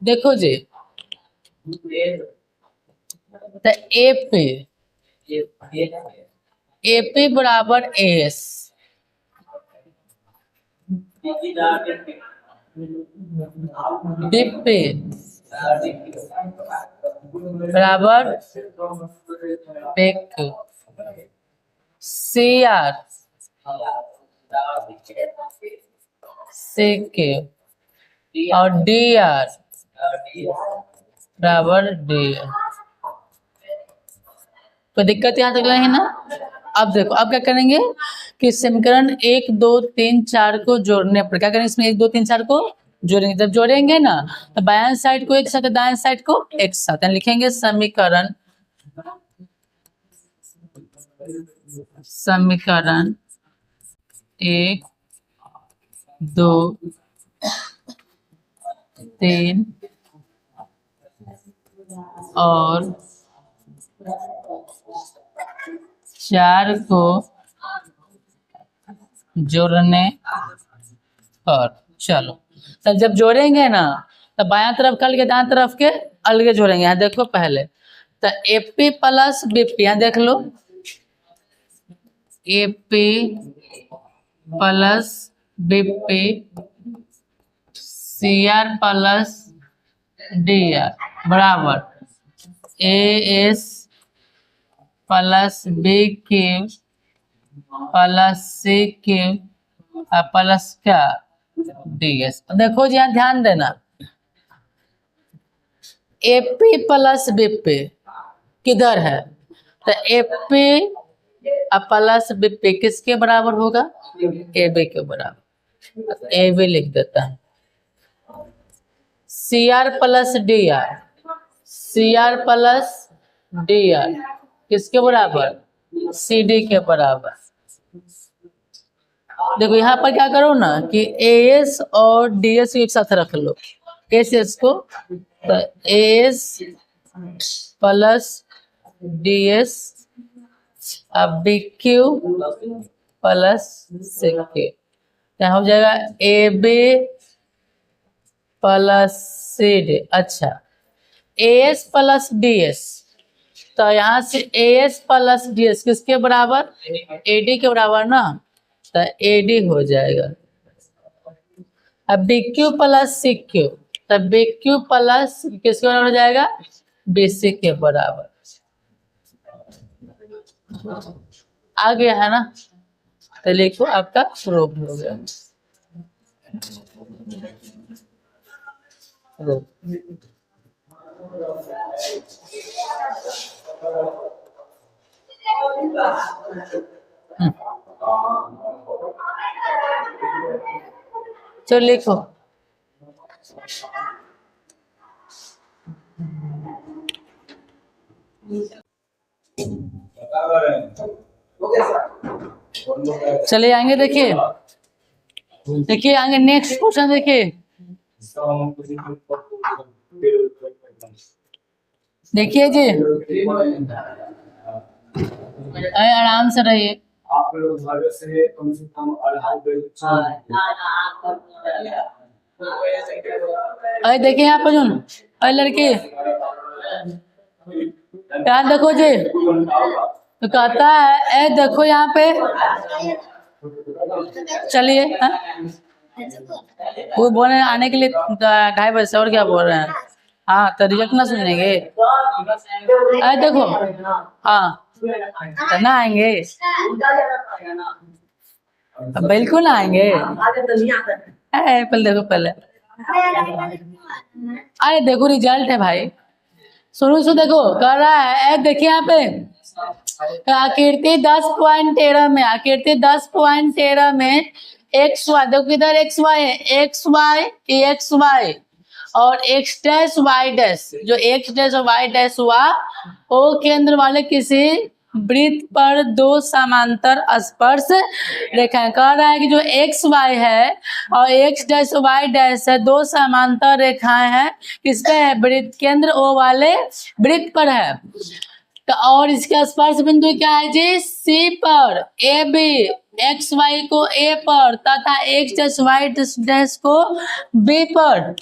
देखो जी। तो एपी बराबर एस, बीपी बराबर बेक, CR CQ और DR बराबर DR। तो दिक्कत यहाँ तक है ना। अब देखो अब क्या करेंगे कि समीकरण 1 2 3 4 को जोड़ने पर क्या करेंगे, इसमें 1 2 3 4 को जोड़ेंगे। जब जोड़ेंगे ना तो बायां साइड को एक साथ, दाएं साइड को एक साथ लिखेंगे। समीकरण 1 2 3 और 4 को जोड़ने पर। चलो तब जब जोड़ेंगे ना तो बायां तरफ का अलग, दाएं तरफ के अलग जोड़ेंगे। यहाँ देखो पहले तो AP प्लस BP, यहाँ देख लो AP plus BP CR plus DR बराबर AS plus BQ plus CQ plus क्या DS। देखो जी यहाँ ध्यान देना, AP प्लस BP किधर है, तो AP प्लस BP किसके बराबर होगा, AB के बराबर। AB लिख देता है। CR plus DR, CR plus DR किसके बराबर, CD के बराबर। देखो यहाँ पर क्या करो ना कि AS और DS एक साथ रख लो, SS को, तो AS प्लस DS अब BQ प्लस CQ, क्या हो जाएगा AB प्लस CD। अच्छा AS प्लस DS, तो यहाँ से AS प्लस DS किसके बराबर, AD के बराबर ना, तो AD हो जाएगा। अब BQ प्लस CQ, तो BQ प्लस किसके बराबर हो जाएगा, BC के बराबर। आ गया है ना, तो लिखो आपका प्रूफ हो गया। चलो लिखो। चले आएंगे, देखिए देखिए आगे नेक्स्ट क्वेश्चन देखिए, देखिए जी आराम से रहिए। आप लोग घर से कम 2.5 अरे देखिए यहाँ पर जो अरे लड़के यार देखो जी, तो कहता है देखो यहाँ पे, चलिए वो बोल रहे हैं आने के लिए 2:30 बजे से, और क्या बोल रहे हैं। हाँ तो रिजल्ट ना सुनेंगे, अरे देखो हाँ तो ना आएंगे, बिल्कुल आएंगे। पहले देखो पहले, अरे देखो रिजल्ट है भाई, शुरू से देखो कर रहा है। देखिए यहाँ पे आकृति 10.13 में, आकृति 10.13 में एक्स वाई, देखो किधर एक्स वाई है, एक्स वाई और एक्स डैश वाई डैश, जो एक्स डैश और वाई डैश हुआ वो केंद्र वाले किसी वृत्त पर दो समांतर स्पर्श रेखाएं। कह रहा है कि जो एक्स वाई है और एक्स डैश वाई डैश है, दो समांतर रेखाएं हैं, किस पे है, वृत्त केंद्र ओ वाले वृत्त पर है। तो और इसका स्पर्श बिंदु क्या है जी, सी पर, ए बी, एक्स वाई को ए पर तथा एक्स डैश वाई डैश को बी पर,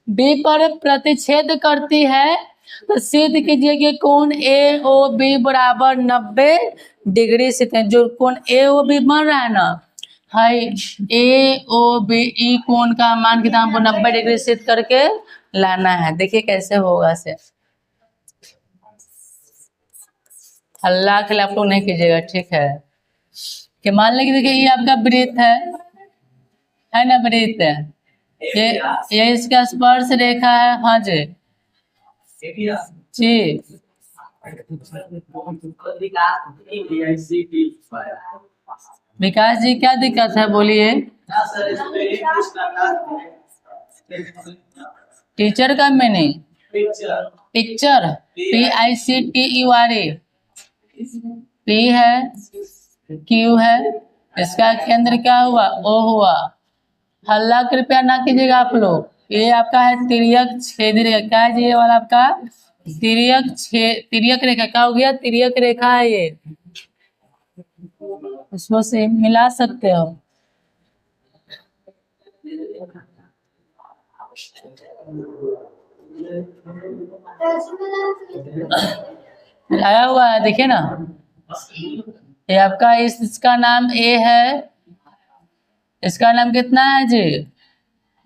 बी पर प्रतिच्छेद करती है। तो सिद्ध कीजिए कि कोण ए ओ बी बराबर 90 डिग्री से, जो कोण ए ओ बी बन रहा है ना, हाई ए ओ बी, ई कोण का मान कितना हमको 90 डिग्री सिद्ध करके लाना है। देखिए कैसे होगा से, अल्लाह के लिए आप लोग नहीं कीजिएगा, ठीक है। कि मान लीजिए देखिए ये आपका वृत्त है ना, वृत्त है, ये इसका स्पर्श रेखा है, हाँ जी जी। विकास जी क्या दिक्कत है बोलिए। टीचर का मीनिंग पिक्चर, PICTURE, P है, Q है, इसका केंद्र क्या हुआ, O हुआ। हल्ला कृपया ना कीजिएगा आप लोग। ये आपका है तिर्यक छेद रेखा, क्या है ये वाला आपका तिर्यक रेखा, क्या हो गया, तिर्यक रेखा है ये, इसको से मिला सकते हो। आया हुआ है देखिए ना, ये आपका इसका नाम A है, इसका नाम कितना है जी,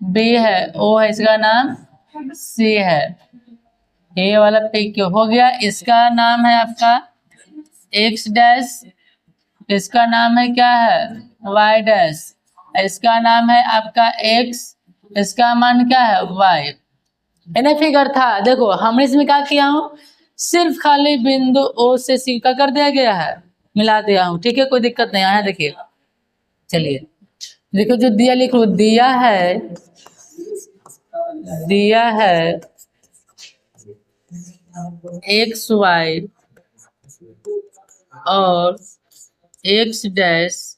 B है, O है, इसका नाम C है, ये वाला पे क्यों हो गया। इसका नाम है आपका X डैश, इसका नाम है क्या है Y डैश, इसका नाम है आपका X, इसका मान क्या है Y। इन्हें फिगर था, देखो हमने इसमें क्या किया हूँ, सिर्फ खाली बिंदु O से C का कर दिया गया है, मिला दिया हूँ, ठीक है, कोई दिक्कत नहीं आया। देखिए चलिए देखो जो दिया लिख लो, दिया है XY और X dash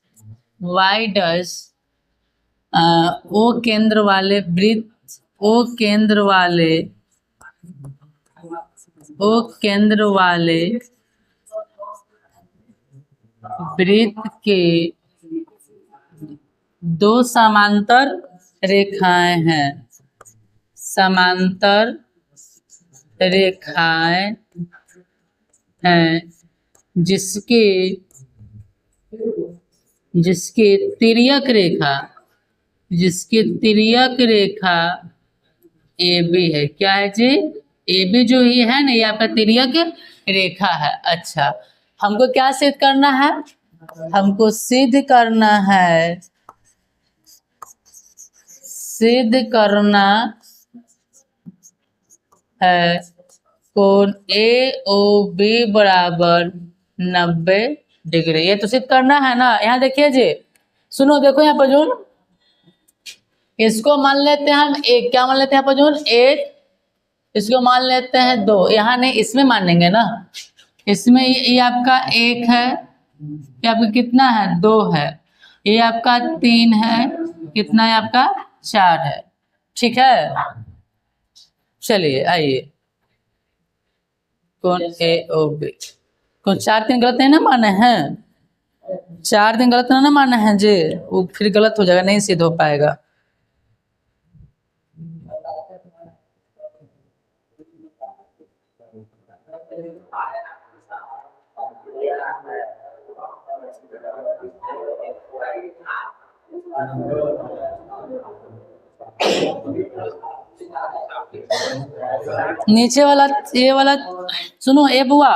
Y dash O केंद्र वाले वृत्त, O केंद्र वाले वृत्त के दो समांतर रेखाएं हैं, समांतर रेखाएं हैं जिसके तिर्यक रेखा AB है, क्या है जी, AB जो ही है ना, ये आपका तिर्यक रेखा है। अच्छा हमको क्या सिद्ध करना है, हमको सिद्ध करना है कोण AOB बराबर 90 डिग्री, ये तो सिद्ध करना है ना। यहाँ देखिए जी, सुनो देखो यहाँ पर जो इसको मान लेते हैं हम एक, क्या मान लेते हैं यहाँ पर जो एक, इसको मान लेते हैं 2, यहाँ नहीं इसमें मानेंगे ना, इसमें ये आपका 1 है, ये आपका कितना है 2 है, ये आपका 3 है, कितना है आपका 4 है, ठीक है। चलिए आइए कौन AOB, कौन 4 3 गलत नहीं ना माने हैं, 4 दिन गलत ना माने हैं जी, वो फिर गलत हो जाएगा, नहीं सिद्ध हो पाएगा। नीचे वाला ये वाला सुनो, ए बुआ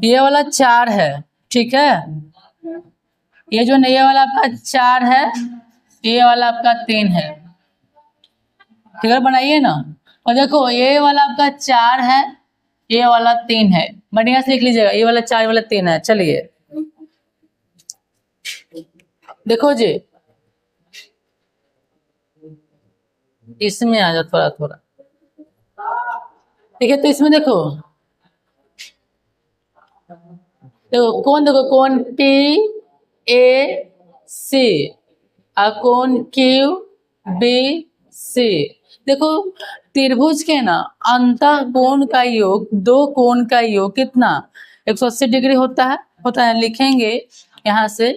ये वाला 4 है, ठीक है, ये जो ये वाला आपका 4 है, ये वाला आपका 3 है, फिगर बनाइए ना। और देखो ये वाला आपका 4 है, ये वाला 3 है, बढ़िया से लिख लीजिएगा, ये वाला 4 ये वाला 3 है। चलिए देखो जी, इसमें आ जाओ थोड़ा थोड़ा, ठीक है, तो इसमें देखो देखो कौन PAC और कौन QBC, देखो त्रिभुज के ना अंतः कोण का योग, दो कोण का योग कितना 180 डिग्री होता है, लिखेंगे यहाँ से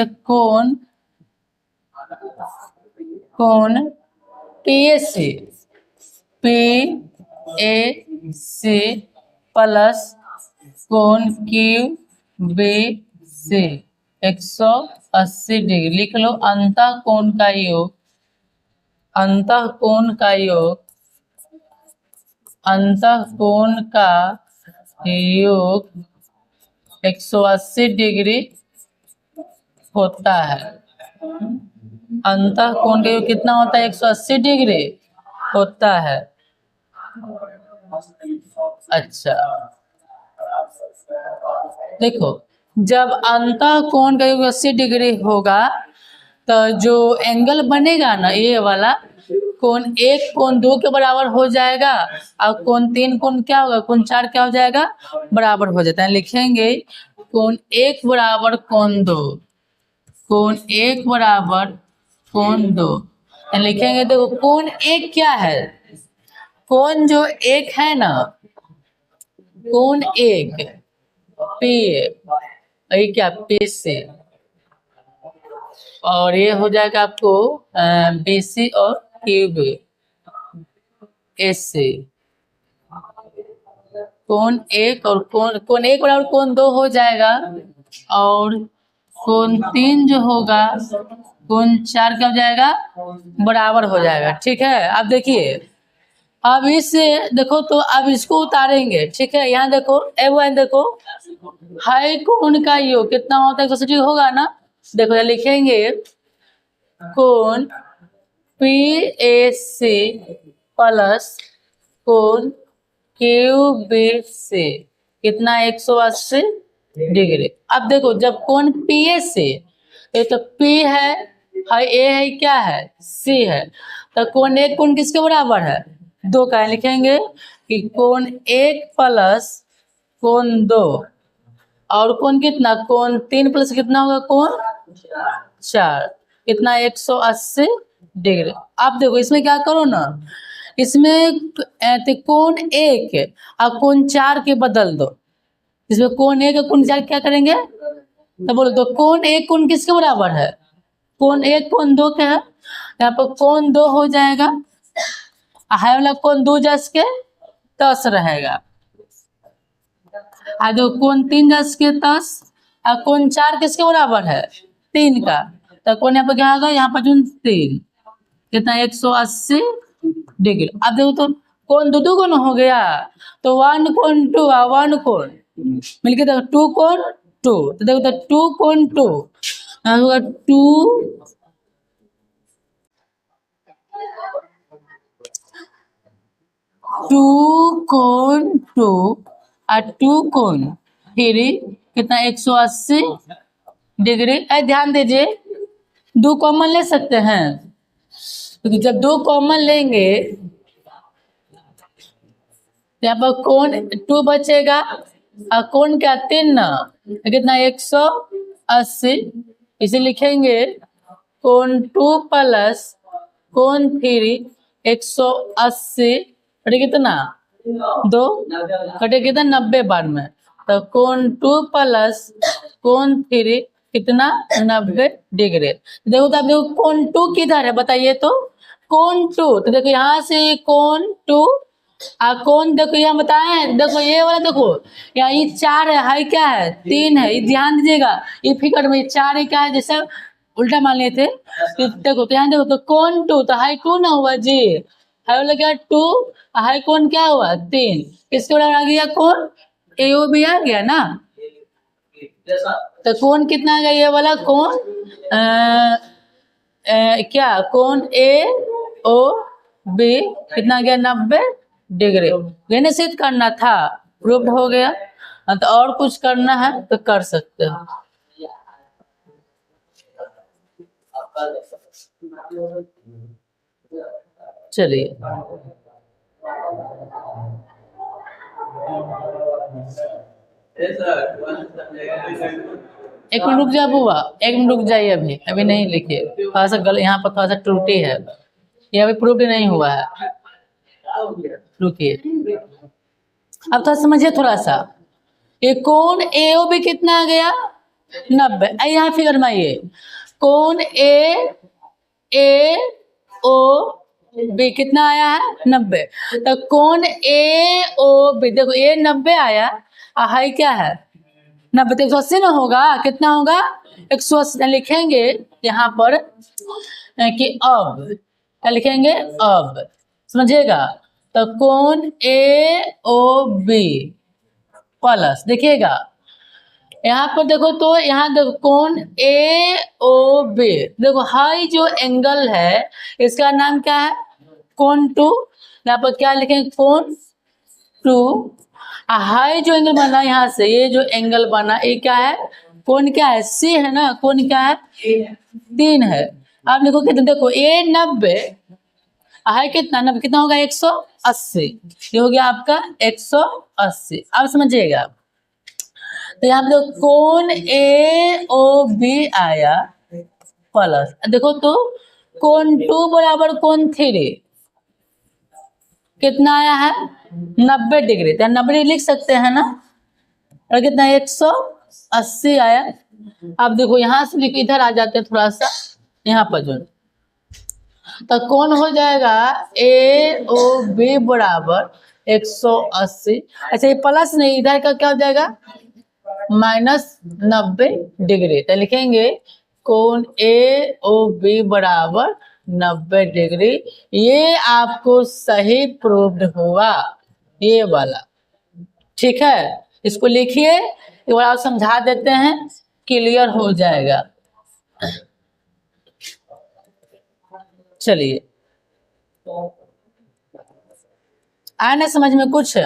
कोण PAC प्लस कोण QBC 180 डिग्री, लिख लो अंतः कोण का योग 180 डिग्री होता है। अंतः कोण का योग कितना होता है? 180 डिग्री होता है। अच्छा, देखो, जब अंतः कोण का योग 80 डिग्री होगा तो जो एंगल बनेगा ना ये वाला, कोण 1 कोण 2 के बराबर हो जाएगा, और कोण 3 कोण क्या होगा? कोण 4 क्या हो जाएगा? बराबर हो जाता है। लिखेंगे कोण 1 बराबर कोण 2, कोण 1 बराबर कोण 2। लिखेंगे, देखो कोण 1 क्या है? कोण जो 1 है ना, कोण 1 पी, ये क्या पी से, और ये हो जाएगा आपको BC और QB AC। कोण 1 और कोण 1 बराबर कोण 2 हो जाएगा, और कोण 3 जो होगा कोण 4 क्या हो जाएगा? बराबर हो जाएगा। ठीक है, अब देखिए, अब इससे देखो तो अब इसको उतारेंगे। ठीक है, यहाँ देखो, एवं देखो, हाई कोण का योग कितना होता है? 180 होगा ना। देखो ये लिखेंगे कोण PAC प्लस कोण QBC कितना? 180 डिग्री। अब देखो, जब कोण PAC, ये तो P है, हाई A है, क्या है? C है, तो कोण 1 कोण किसके बराबर है? 2 का। लिखेंगे कि कोण 1 प्लस कोण 2, और कोण कितना? कोण 3 प्लस कितना होगा? कोण 4 कितना? 180 डिग्री। अब देखो इसमें क्या करो ना, इसमें कोण 1 और कोण 4 के बदल दो। इसमें कोण 1 और कोण 4 क्या करेंगे? तो बोलो, तो कोण 1 कोण किसके बराबर है? कोण 1 कोण 2 के है, यहाँ पर कोण 2 हो जाएगा, हाई वाला कोण 2 जस के 10 रहेगा, और जो कोण 3 जस के 10, और कोण 4 किसके बराबर है? 3 का। तो कोण यहाँ पर क्या होगा? यहाँ पर जो 3 कितना? 180 डिग्री। अब देखो तो कोण 2 कोण हो गया, तो 1 कोण 2 और 1 कोण मिलके देखो 2 कोण 2, तो देखो तो 2 कोण 2 होगा 2 कोण 2 और 2 कोण 3 कितना? 180 डिग्री। ध्यान दीजिए, 2 कॉमन ले सकते हैं, क्योंकि जब 2 कॉमन लेंगे यहाँ पर कोण 2 बचेगा, और कोण क्या? 3 ना, तो कितना? 180। इसे लिखेंगे कोण 2 प्लस कोण 3 180 कटे कितना? 2 कटे कितना? 90 बार में। तो कोण 2 प्लस कोण 3 कितना? 90 डिग्री। देखो तो आप देखो कोण 2 किधर है बताइए तो? कोण 2, तो देखो यहाँ से कोण 2, कोण देखो यहाँ बताए, देखो ये वाला देखो, यहाँ ये 4 है, हाई क्या है? 3 है। ये ध्यान दीजिएगा, ये फिगर में 4 है क्या है? जैसे उल्टा मान लिए थे, तो देखो तो यहाँ देखो तो कोण 2, तो हाई 2 ना हुआ जी, हाई वाला क्या? 2, हाई कोण क्या हुआ? 3। किसके बराबर आ गया? कोण AOB आ गया ना। तो कोण कितना आ गया? ये वाला कोण क्या? कोण AOB कितना आ गया? 90 डिग्री। मैंने सिद्ध करना था, प्रूव्ड हो गया। तो और कुछ करना है तो कर सकते हो। चलिए, एक मिनट रुक जा बुआ, एक मिनट रुक जाइए, अभी अभी नहीं लिखिए, थोड़ा सा यहाँ पर थोड़ा सा त्रुटि है, ये अभी प्रूव्ड नहीं हुआ है। रुकिए, अब थोड़ा समझिए थोड़ा सा। ये कोण AOB कितना आ गया? 90। यहाँ फिगर में आइए, कोण AOB कितना आया है? 90। तो कोण AOB देखो, ये 90 आया, हाई क्या है? 90। तो 180 ना होगा, कितना होगा? 180। लिखेंगे यहाँ पर कि अब क्या लिखेंगे? अब समझिएगा, तो कोण AOB प्लस, देखिएगा यहाँ पर देखो तो यहाँ देखो कोण ए ओ बी, देखो हाई जो एंगल है इसका नाम क्या है, कोण टू। यहाँ पर क्या लिखेंगे, कोण टू। हाई जो एंगल बना यहाँ से, ये जो एंगल बना ये क्या है, कोण क्या है, सी है ना, कोण क्या है, 3 है। आप लिखो कितना, देखो ए 90, हाई कितना, 90 कितना होगा, 180। ये हो गया आपका 180। अब समझिएगा, तो यहाँ पे कोण ए ओ बी आया प्लस, देखो तो कोण 2 बराबर कोण 3 कितना आया है, 90 डिग्री। तो 90 डिग्री लिख सकते हैं ना, और कितना 180 आया। अब देखो यहाँ से लिख, इधर आ जाते हैं थोड़ा सा, यहाँ पर जो, तो कौन हो जाएगा, ए ओ बी बराबर 180। अच्छा ये प्लस नहीं, इधर का क्या हो जाएगा, -90 डिग्री। तो लिखेंगे कोण ए ओ बी बराबर 90 डिग्री। ये आपको सही प्रूव्ड हुआ, ये वाला, ठीक है। इसको लिखिए, एक बार आप समझा देते हैं, क्लियर हो जाएगा। चलिए, आया ना समझ में कुछ,